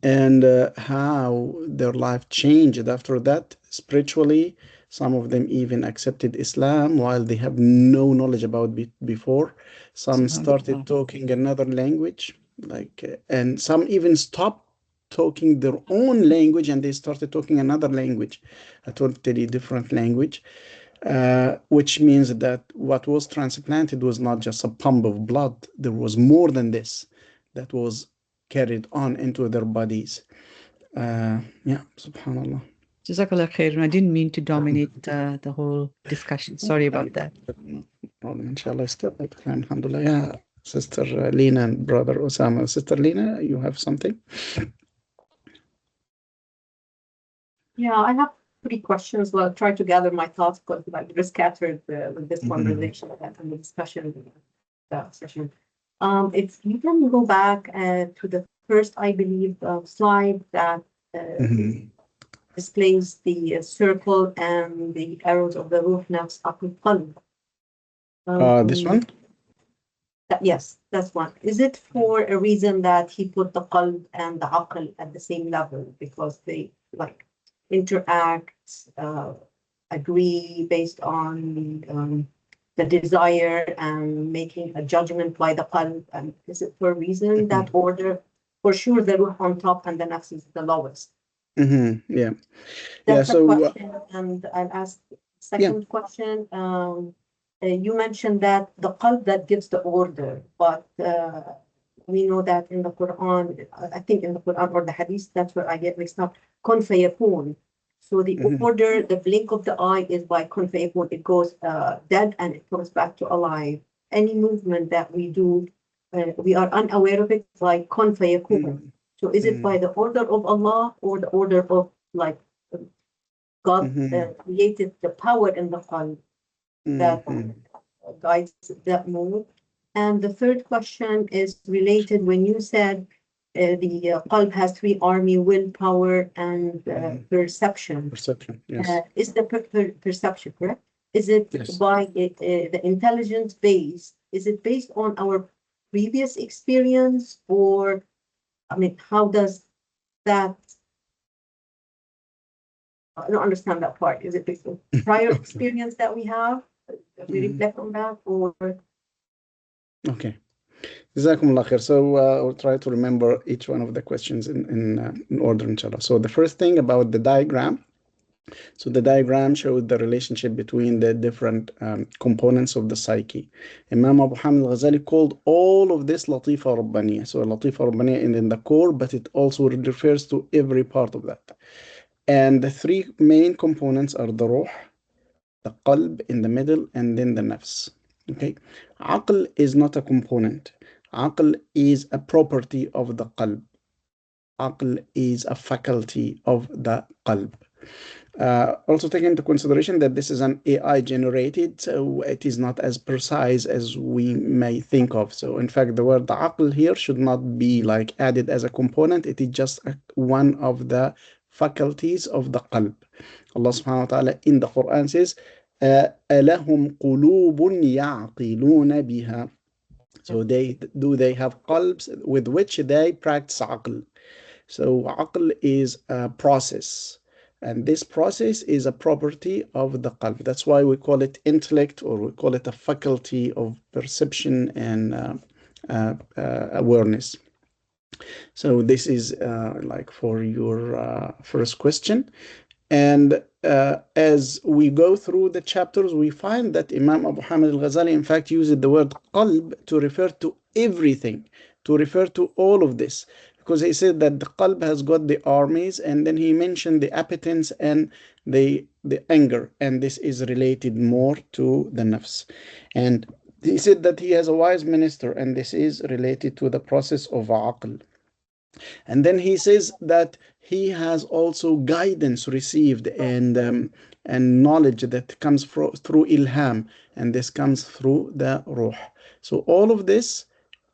and how their life changed after that spiritually. Some of them even accepted Islam while they have no knowledge about it before. Some started talking another language, and some even stopped talking their own language and they started talking another language, a totally different language. Which means that what was transplanted was not just a pump of blood. There was more than this that was carried on into their bodies. Yeah, subhanallah. Jazakallah khair. I didn't mean to dominate the whole discussion. Sorry about that. No problem. Inshallah, still have time. Alhamdulillah. Yeah, Sister Lena and Brother Osama. Sister Lena, you have something? Yeah, I have 3 questions. Well, I'll try to gather my thoughts, because they're scattered with this conversation and the discussion session. If you can go back to the first, I believe, slide that displays the circle and the arrows of the ruh, nafs, aql, qalb. This one? Yes, that's one. Is it for a reason that he put the qalb and the aql at the same level because they interact, agree based on the desire and making a judgment by the qalb? And is it for a reason that order? For sure, the ruh on top and the nafs is the lowest. Yeah. That's so a question. And I'll ask second question. You mentioned that the qalb that gives the order, but we know that in the Quran, I think in the Quran or the Hadith, that's where I get mixed up. Kun fayakun. So the order, the blink of the eye is by kun fayakun. It goes dead and it comes back to alive. Any movement that we do, we are unaware of it, like kun fayakun. So is it by the order of Allah or the order of God created the power in the qalb that guides that move? And the third question is related when you said the qalb has three army: willpower and perception. Perception, yes. Is the perception correct? Is it Yes. by the intelligence base? Is it based on our previous experience, or I mean, how does that? I don't understand that part. Is it based on prior experience that we have? We reflect on that, or? Okay. Jazakumullah khair. So I'll try to remember each one of the questions in order, inshallah. So the first thing about the diagram. So the diagram showed the relationship between the different components of the psyche. Imam Abu Hamid al-Ghazali called all of this Latifa Rabbaniya. So Latifa Rabbaniya in the core, but it also refers to every part of that. And the three main components are the ruh, the qalb in the middle, and then the nafs. Okay, aql is not a component. Aql is a property of the qalb. Aql is a faculty of the qalb. Also take into consideration that this is an AI generated, so it is not as precise as we may think of. So in fact, the word aql here should not be like added as a component. It is just one of the faculties of the qalb. Allah subhanahu wa ta'ala in the Quran says, أَلَهُمْ قُلُوبٌ يَعْقِلُونَ بِهَا. So they have qalbs with which they practice aql. So aql is a process. And this process is a property of the qalb. That's why we call it intellect, or we call it a faculty of perception and awareness. So this is like for your first question. And as we go through the chapters, we find that Imam Abu Hamid al-Ghazali in fact used the word qalb to refer to everything, to refer to all of this. Because he said that the qalb has got the armies, and then he mentioned the appetites and the anger, and this is related more to the nafs. And he said that he has a wise minister, and this is related to the process of aql. And then he says that he has also guidance received and knowledge that comes through ilham, and this comes through the ruh. So all of this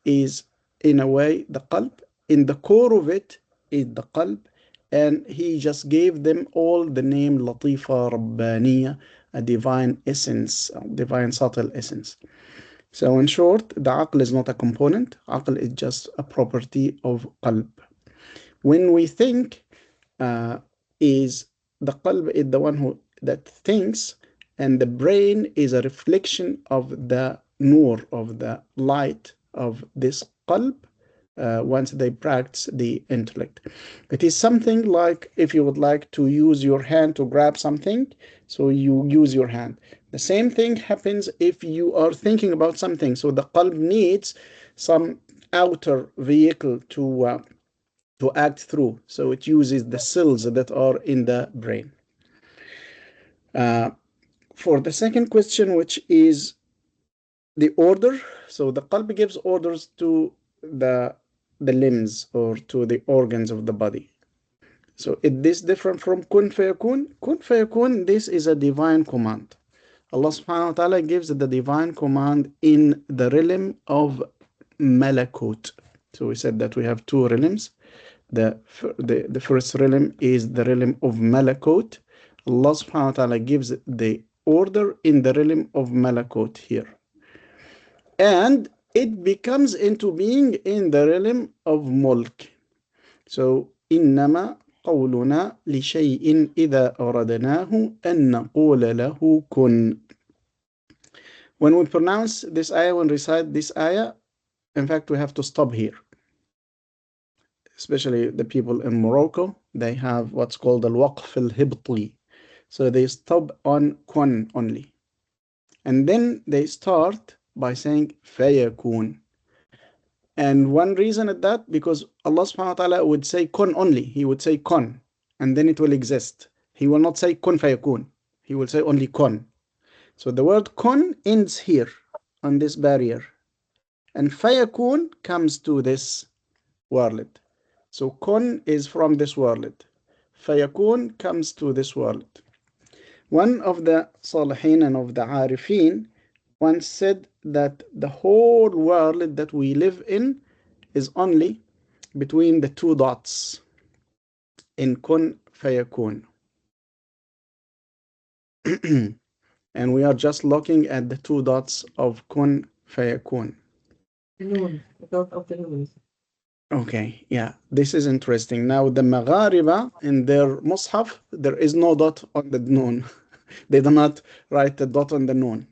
is in a way the qalb. In the core of it is the qalb, and he just gave them all the name Latifa Rabbaniya, a divine essence, divine subtle essence. So in short, the aql is not a component. Aql is just a property of qalb. When we think, is the qalb is the one that thinks, and the brain is a reflection of the nur, of the light of this qalb. Once they practice the intellect, it is something like if you would like to use your hand to grab something, so you use your hand. The same thing happens if you are thinking about something. So the qalb needs some outer vehicle to act through. So it uses the cells that are in the brain. For the second question, which is the order, so the qalb gives orders to the limbs or to the organs of the body. So is this different from kun fayakun? Kun fayakun, this is a divine command. Allah subhanahu wa ta'ala gives the divine command in the realm of malakut. So we said that we have two realms. The first realm is the realm of malakut. Allah subhanahu wa ta'ala gives the order in the realm of malakut here. And it becomes into being in the realm of mulk. So, إنما قولنا لشيء إذا أردناه أن نقول له كن. When we pronounce this ayah, when we recite this ayah, in fact, we have to stop here. Especially the people in Morocco, they have what's called al-waqf al-hibti. So they stop on kun only. And then they start by saying fayakun. And one reason at that, because Allah subhanahu wa ta'ala would say kun only. He would say kun, and then it will exist. He will not say kun fayakun. He will say only kun. So the word kun ends here on this barrier, and fayakun comes to this world. So kun is from this world. Fayakun comes to this world. One of the salihin and of the arifin once said that the whole world that we live in is only between the two dots in kun fayakun. And we are just looking at the two dots of kun fayakun. Noon, the dot of the noon. Okay, yeah, this is interesting. Now, the Maghariba in their Mus'haf, there is no dot on the noon. They do not write the dot on the noon,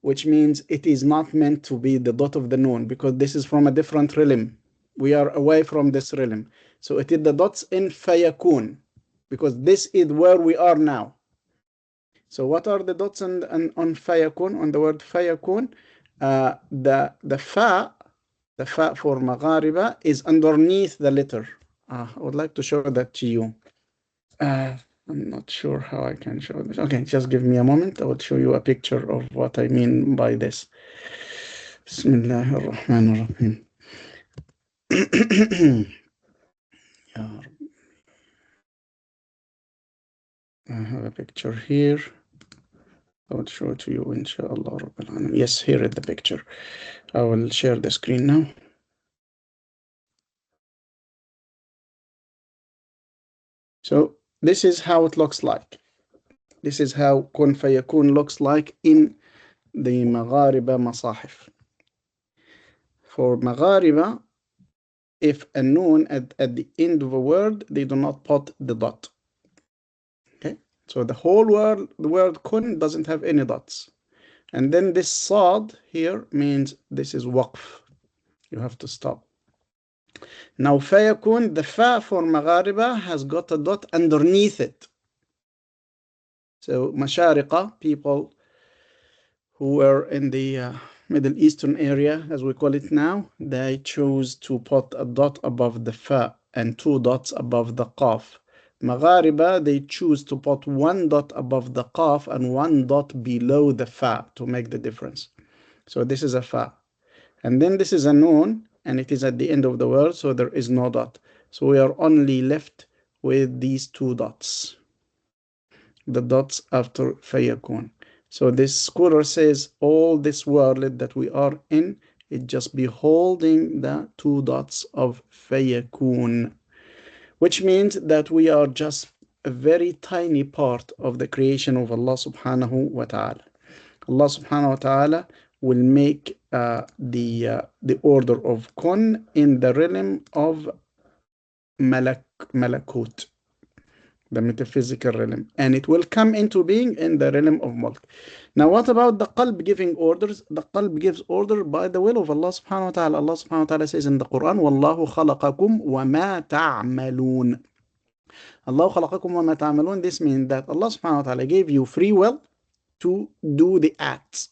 which means it is not meant to be the dot of the noon, because this is from a different realm. We are away from this realm. So it is the dots in fayakun, because this is where we are now. So what are the dots on fayakun, on the word fayakun? The fa for Maghariba is underneath the letter. I would like to show that to you. I'm not sure how I can show this. Okay, just give me a moment. I will show you a picture of what I mean by this. Bismillah ar-Rahman ar-Rahim. I have a picture here. I will show it to you, inshallah. Yes, here is the picture. I will share the screen now. So this is how it looks like. This is how kun fayakun looks like in the Maghariba Masahif. For Maghariba, if a noon at the end of a word, they do not put the dot. Okay, so the whole word, the word kun doesn't have any dots. And then this sad here means this is waqf. You have to stop. Now fayakun, the fa for Maghariba has got a dot underneath it. So Mashariqa, people who were in the Middle Eastern area, as we call it now, they chose to put a dot above the fa and two dots above the qaf. Maghariba, they choose to put one dot above the qaf and one dot below the fa to make the difference. So this is a fa. And then this is a noon, and it is at the end of the word, so there is no dot. So we are only left with these two dots, the dots after fayakun. So this scholar says all this world that we are in, it just beholding the two dots of fayakun, which means that we are just a very tiny part of the creation of Allah subhanahu wa ta'ala. Allah subhanahu wa ta'ala will make the order of kun in the realm of malakut, the metaphysical realm, and it will come into being in the realm of mulk. Now, what about the qalb giving orders? The qalb gives order by the will of Allah subhanahu wa ta'ala. Allah subhanahu wa ta'ala says in the Quran, وَاللَّهُ خَلَقَكُمْ وَمَا تَعْمَلُونَ. Allah خَلَقَكُمْ وَمَا تَعْمَلُونَ. This means that Allah subhanahu wa ta'ala gave you free will to do the acts.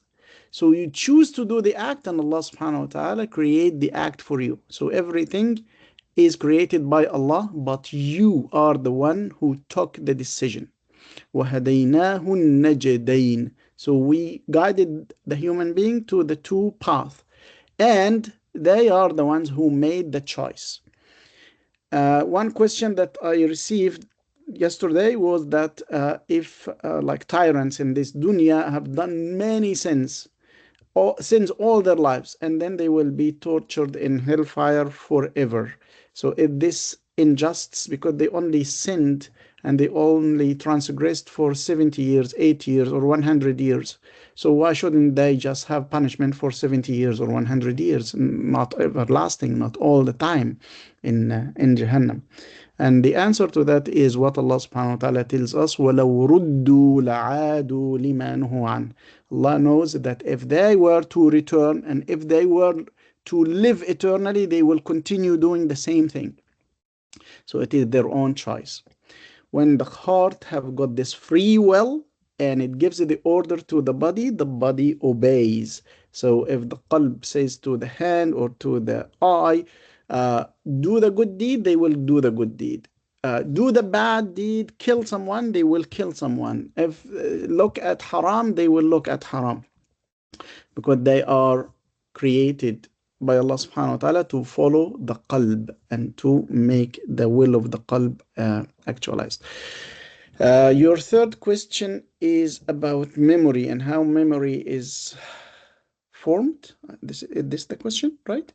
So you choose to do the act, and Allah subhanahu wa ta'ala create the act for you. So everything is created by Allah, but you are the one who took the decision. وَهَدَيْنَاهُ النَّجْدَيْنِ. So we guided the human being to the two paths, and they are the ones who made the choice. One question that I received yesterday was that if like tyrants in this dunya have done many sins all their lives, and then they will be tortured in hellfire forever. So if this injustice, because they only sinned and they only transgressed for 70 years, 80 years, or 100 years. So why shouldn't they just have punishment for 70 years or 100 years, not everlasting, not all the time in Jahannam? And the answer to that is what Allah subhanahu wa ta'ala tells us, وَلَوْ رُدُّوا لَعَادُوا لِمَا نُهُوا عَنْهُ. Allah knows that if they were to return and if they were to live eternally, they will continue doing the same thing. So it is their own choice. When the heart have got this free will and it gives the order to the body obeys. So if the qalb says to the hand or to the eye, do the good deed, they will do the good deed. Do the bad deed, kill someone, they will kill someone. If look at haram, they will look at haram, because they are created by Allah subhanahu wa ta'ala to follow the qalb and to make the will of the qalb actualized. Your third question is about memory and how memory is formed. Is this the question, right?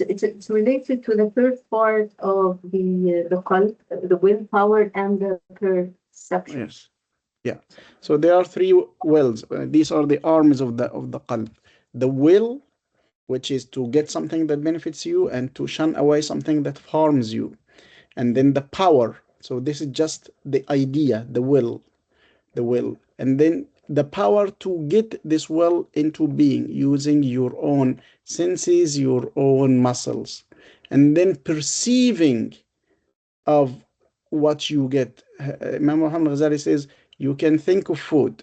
it's related to the third part of the qalb, the willpower and the perception. Yes. Yeah. So there are three wills. These are the arms of the qalb. The will, which is to get something that benefits you and to shun away something that harms you. And then the power. So this is just the idea, the will. And then the power to get this will into being using your own senses, your own muscles, and then perceiving of what you get. Imam Muhammad Ghazali says you can think of food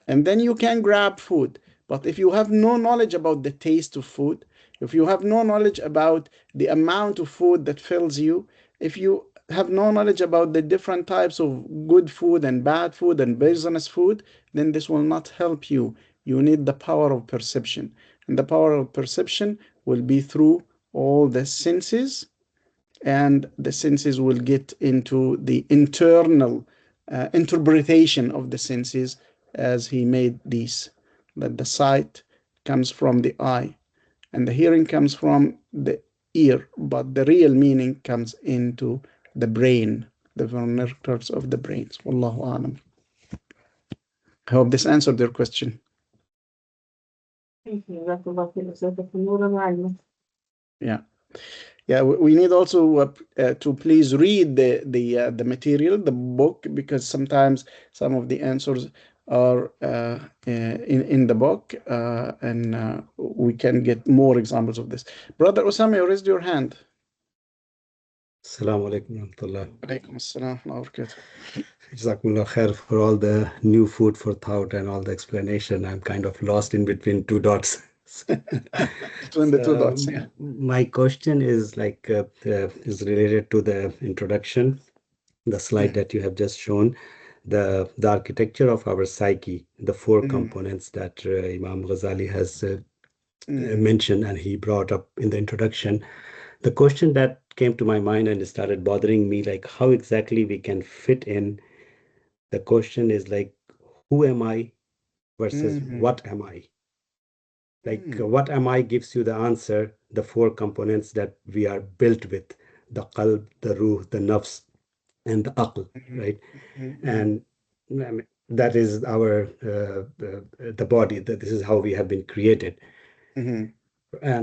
and then you can grab food. But if you have no knowledge about the taste of food, if you have no knowledge about the amount of food that fills you, if you have no knowledge about the different types of good food and bad food and poisonous food, then this will not help you. You need the power of perception. And the power of perception will be through all the senses, and the senses will get into the internal interpretation of the senses as he made these, that the sight comes from the eye and the hearing comes from the ear, but the real meaning comes into the brain, the vernaculars of the brains. Wallahu alam. I hope this answered your question. Thank you. Yeah, we need also to please read the material, the book, because sometimes some of the answers are in the book, and we can get more examples of this. Brother Osama, you raised your hand. Assalamu alaikum warahmatullah. Alaikum assalam wa barakatuh. Jazakumullah khair for all the new food for thought and all the explanation. I'm kind of lost in between two dots. Between the two dots, yeah. My question is is related to the introduction, the slide that you have just shown, the architecture of our psyche, the four components that Imam Ghazali has mentioned and he brought up in the introduction. The question that came to my mind and started bothering me, like how exactly we can fit in. The question is like, who am I versus what am I? Like what am I gives you the answer, the four components that we are built with, the qalb, the ruh, the nafs, and the aql, right? And I mean, that is our, the body, that this is how we have been created. And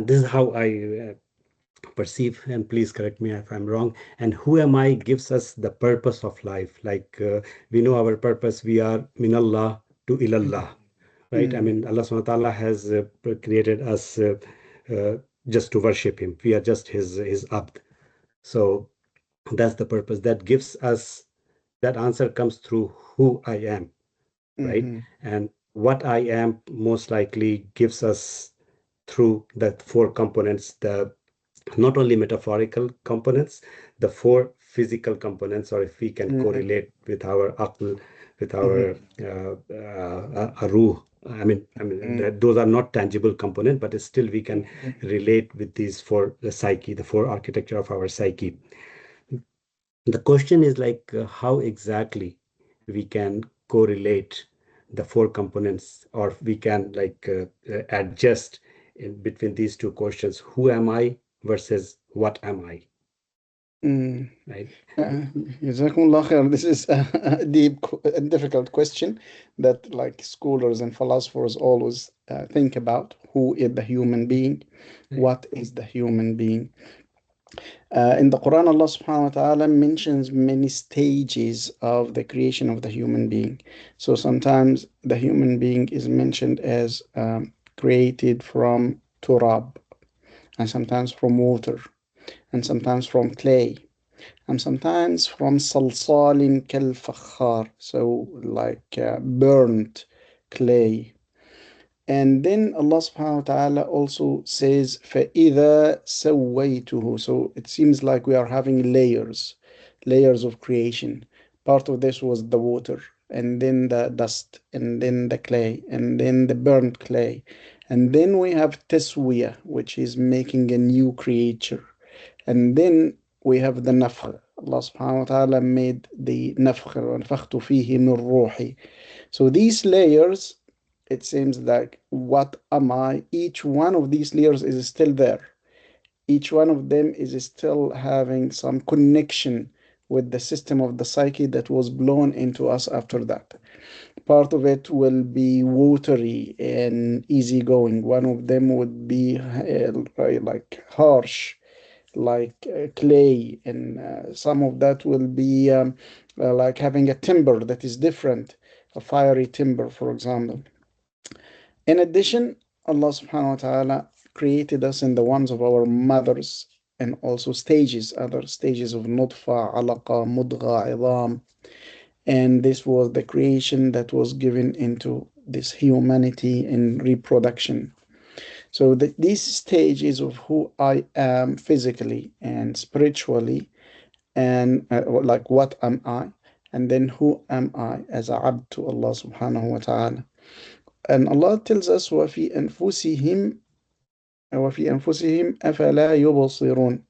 this is how I perceive, and please correct me if I'm wrong. And who am I gives us the purpose of life. Like we know our purpose, we are min Allah to ilallah. Right? I mean, Allah subhanahu wa ta'ala has created us just to worship him. We are just his abd. So that's the purpose. That gives us, that answer comes through who I am, right? And what I am most likely gives us through the four components, the not only metaphorical components, the four physical components, or if we can correlate with our aql, with our ruh. I mean, those are not tangible components, but still we can relate with these for the psyche, the four architecture of our psyche. The question is like how exactly we can correlate the four components, or we can like adjust in between these two questions. Who am I versus what am I? Right. Jazakumullah khair. This is a deep and difficult question that like scholars and philosophers always think about. Who is the human being? What is the human being? In the Quran, Allah subhanahu wa ta'ala mentions many stages of the creation of the human being. So sometimes the human being is mentioned as created from turab, and sometimes from water, and sometimes from clay, and sometimes from salsalin kal fakhar, so like burnt clay. And then Allah subhanahu wa ta'ala also says فَإِذَا سَوَّيْتُهُ. So it seems like we are having layers of creation. Part of this was the water, and then the dust, and then the clay, and then the burnt clay. And then we have taswiyah, which is making a new creature. And then we have the nafkh. Allah subhanahu wa ta'ala made the nafkh, وَنَفَخْتُ فِيهِ مِنْ رُوحِي. So these layers, it seems like, what am I? Each one of these layers is still there. each one of them is still having some connection with the system of the psyche that was blown into us after that. Part of it will be watery and easygoing. One of them would be like harsh, like clay, and some of that will be like having a timber that is different, a fiery timber, for example. In addition, Allah subhanahu wa ta'ala created us in the ones of our mothers, and also stages, other stages of nutfa, alaqa, mudgha, idam. And this was the creation that was given into this humanity in reproduction. So these stages of who I am physically and spiritually, and like what am I, and then who am I as a abd to Allah subhanahu wa ta'ala. And Allah tells us وَفِي أَنفُسِهِمْ أَفَلَا يُبْصِرُونَ.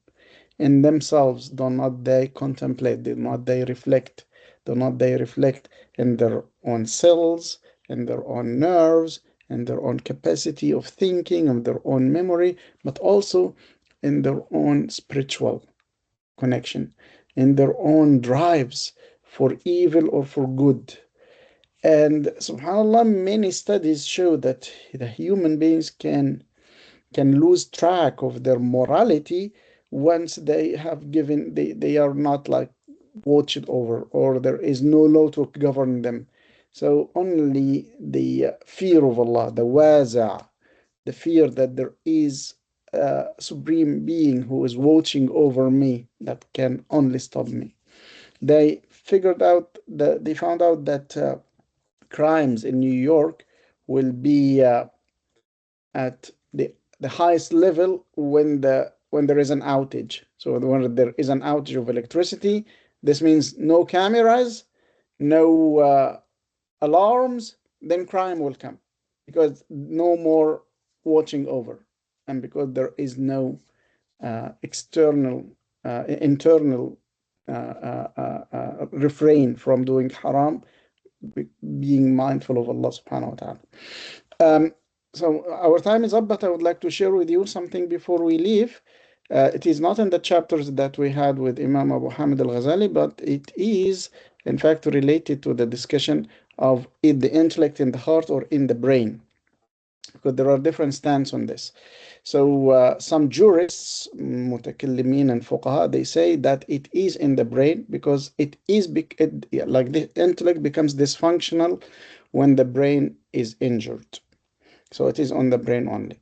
In themselves do not they contemplate, do not they reflect in their own cells, in their own nerves, in their own capacity of thinking, of their own memory, but also in their own spiritual connection, in their own drives for evil or for good. And subhanAllah, many studies show that the human beings can lose track of their morality once they have given, they are not like watched over, or there is no law to govern them. So only the fear of Allah, the waza', the fear that there is a supreme being who is watching over me, that can only stop me. They found out that crimes in New York will be at the highest level when there is an outage. So when there is an outage of electricity, this means no cameras, no alarms, then crime will come, because no more watching over, and because there is no internal refrain from doing haram, being mindful of Allah subhanahu wa ta'ala. So our time is up, but I would like to share with you something before we leave. It is not in the chapters that we had with Imam Abu Hamid al-Ghazali, but it is in fact related to the discussion of the intellect in the heart or in the brain, because there are different stands on this. So some jurists, mutakallimin and fuqaha, they say that it is in the brain, because like the intellect becomes dysfunctional when the brain is injured. So it is on the brain only.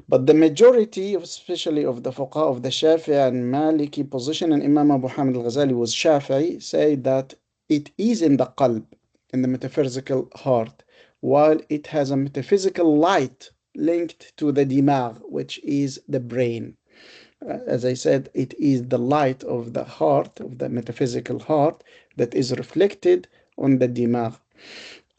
But the majority, especially of the fuqaha of the Shafi'i and Maliki position, and Imam Abu Hamid al-Ghazali was Shafi'i, say that it is in the qalb, in the metaphysical heart, while it has a metaphysical light linked to the dimagh, which is the brain. As I said, it is the light of the heart, of the metaphysical heart, that is reflected on the dimagh.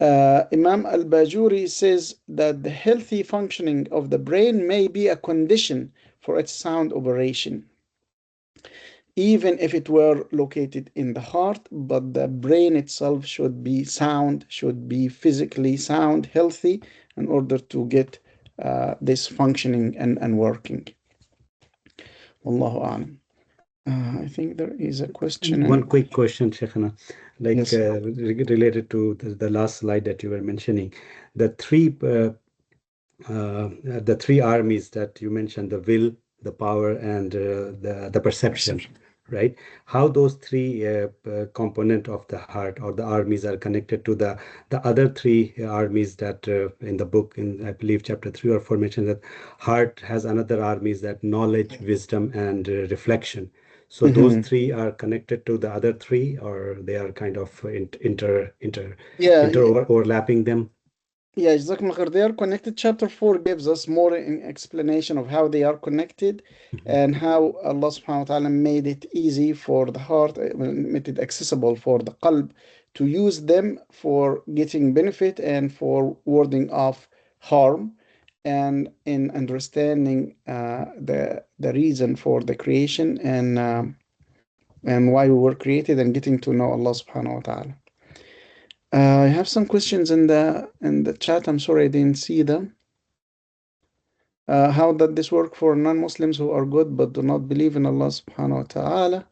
Imam al-Bajuri says that the healthy functioning of the brain may be a condition for its sound operation, even if it were located in the heart, but the brain itself should be sound, should be physically sound, healthy, in order to get this functioning and working. Wallahu a'lam. I think there is a question. One quick question, Sheikhana, like Yes. Related to the last slide that you were mentioning, the three armies that you mentioned, the will, the power, and the perception, right? How those three component of the heart or the armies are connected to the other three armies that in the book, in I believe chapter 3 or 4 mentioned that heart has another armies, that knowledge, wisdom, and reflection. So those three are connected to the other three, or they are kind of overlapping them? Yeah, Jazakumullah khair. They are connected. Chapter 4 gives us more explanation of how they are connected and how Allah subhanahu wa ta'ala made it easy for the heart, made it accessible for the qalb to use them for getting benefit and for warding off harm, and in understanding the reason for the creation and why we were created, and getting to know Allah subhanahu wa ta'ala. I have some questions in the chat. I'm sorry I didn't see them. How does this work for non-Muslims who are good but do not believe in Allah subhanahu wa ta'ala?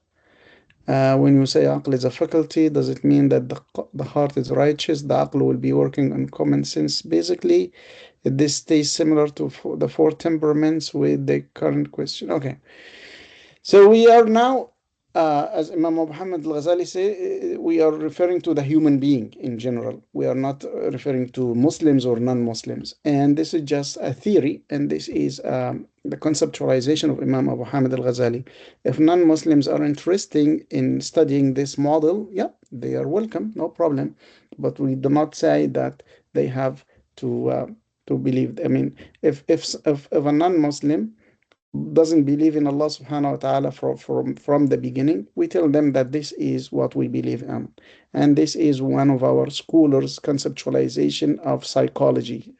When you say aql is a faculty, does it mean that the heart is righteous? The aql will be working on common sense. Basically, this stays similar to the four temperaments with the current question. Okay. So we are now, as Imam Muhammad al-Ghazali say, we are referring to the human being in general. We are not referring to Muslims or non-Muslims. And this is just a theory, and this is the conceptualization of Imam Abu Hamid al-Ghazali. If non-Muslims are interested in studying this model, yeah, they are welcome, no problem. But we do not say that they have to believe. I mean, if a non-Muslim doesn't believe in Allah subhanahu wa ta'ala from the beginning, we tell them that this is what we believe in. And this is one of our scholars' conceptualization of psychology.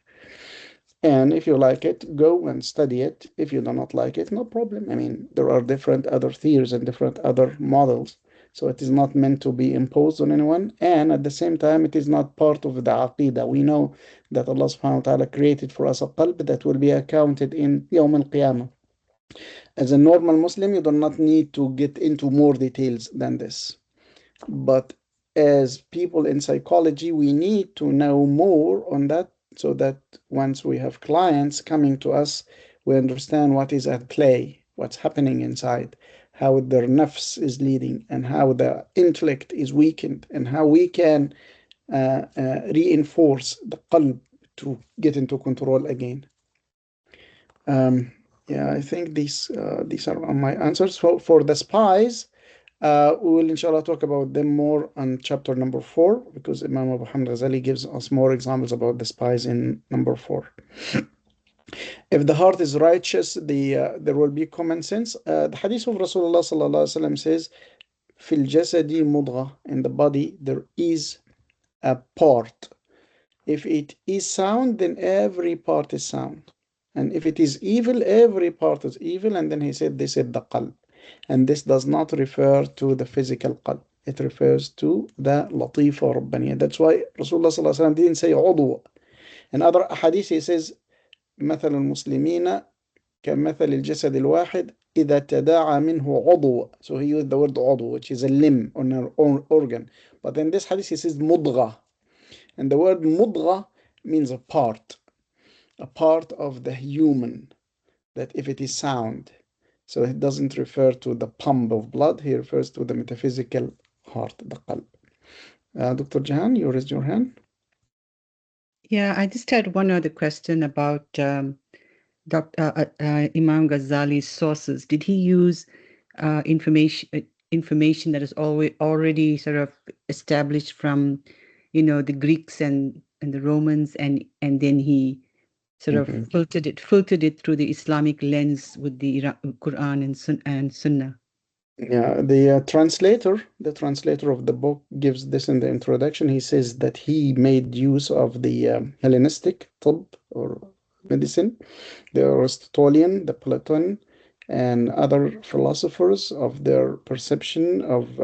And if you like it, go and study it. If you do not like it, no problem. I mean, there are different other theories and different other models. So it is not meant to be imposed on anyone. And at the same time, it is not part of the aqidah. We know that Allah subhanahu wa ta'ala created for us a qalb that will be accounted in Yawm al-Qiyamah. As a normal Muslim, you do not need to get into more details than this. But as people in psychology, we need to know more on that so that once we have clients coming to us, we understand what is at play, what's happening inside, how their nafs is leading, and how the intellect is weakened, and how we can reinforce the qalb to get into control again. Yeah, I think these are my answers. For the spies, we will inshallah talk about them more on chapter number 4, because Imam Abu Hamid Ghazali gives us more examples about the spies in number 4. If the heart is righteous, there will be common sense. The hadith of Rasulullah sallallahu alaihi wasallam says, "Fil jasadi mudghah," in the body there is a part. If it is sound, then every part is sound. And if it is evil, every part is evil. And then he said, this is the qalb. And this does not refer to the physical qalb. It refers to the latifa rabbaniya. That's why Rasulullah sallallahu alaihi wasallam didn't say udhu. In other hadith, he says, مثل المسلمين كمثل الجسد الواحد إذا تداعى منه عضو. So he used the word عضو, which is a limb or an organ. But in this hadith, he says mudghah. And the word mudghah means a part of the human, that if it is sound. So it doesn't refer to the pump of blood, he refers to the metaphysical heart, the qalb. Dr. Jahan, you raised your hand. Yeah, I just had one other question about Imam Ghazali's sources. Did he use information that is already sort of established from, the Greeks and the Romans, and then he sort of filtered it through the Islamic lens with the Quran and Sunnah? Yeah, the translator of the book gives this in the introduction. He says that he made use of the Hellenistic tibb or medicine, the Aristotelian, the Platon, and other philosophers of their perception of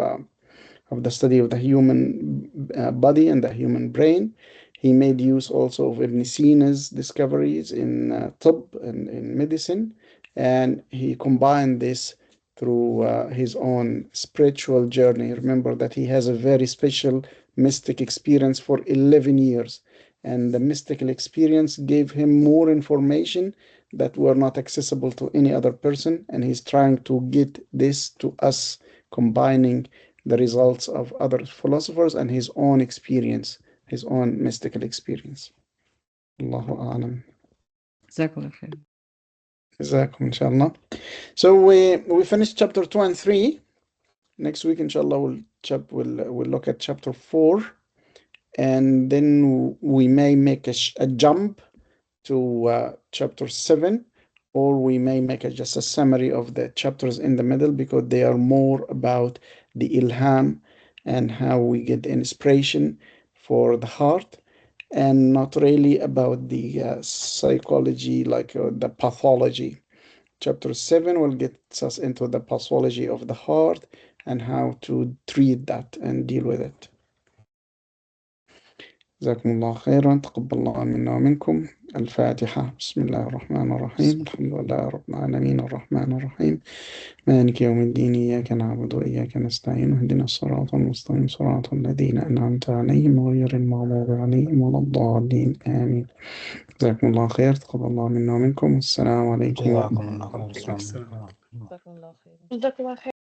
the study of the human body and the human brain. He made use also of Ibn Sina's discoveries in tibb and in medicine, and he combined this through his own spiritual journey. Remember that he has a very special mystic experience for 11 years, and the mystical experience gave him more information that were not accessible to any other person, and he's trying to get this to us, combining the results of other philosophers and his own experience, his own mystical experience. Allahu A'lam. Jazakallah khair. Jazakum, inshallah. So we finished chapter 2 and 3. Next week, inshallah, we'll look at chapter 4, and then we may make a jump to chapter 7, or we may make just a summary of the chapters in the middle, because they are more about the ilham and how we get inspiration for the heart, and not really about the psychology, like the pathology. Chapter 7 will get us into the pathology of the heart and how to treat that and deal with it. جزاكم الله خيرا، تقبل الله منا ومنكم. الفاتحة. بسم الله الرحمن الرحيم، الحمد لله رب العالمين الرحمن الرحيم مالك يوم الدين، إياك نعبد وإياك نستعين، اهدنا الصراط المستقيم صراط الذين أنعمت عليهم غير المغضوب عليهم ولا الضالين آمين. جزاكم الله خير، تقبل الله منا ومنكم، والسلام عليكم ورحمة جزاكم الله خير. الله. السلام عليكم. جزاكم الله خير. جزاك الله خير.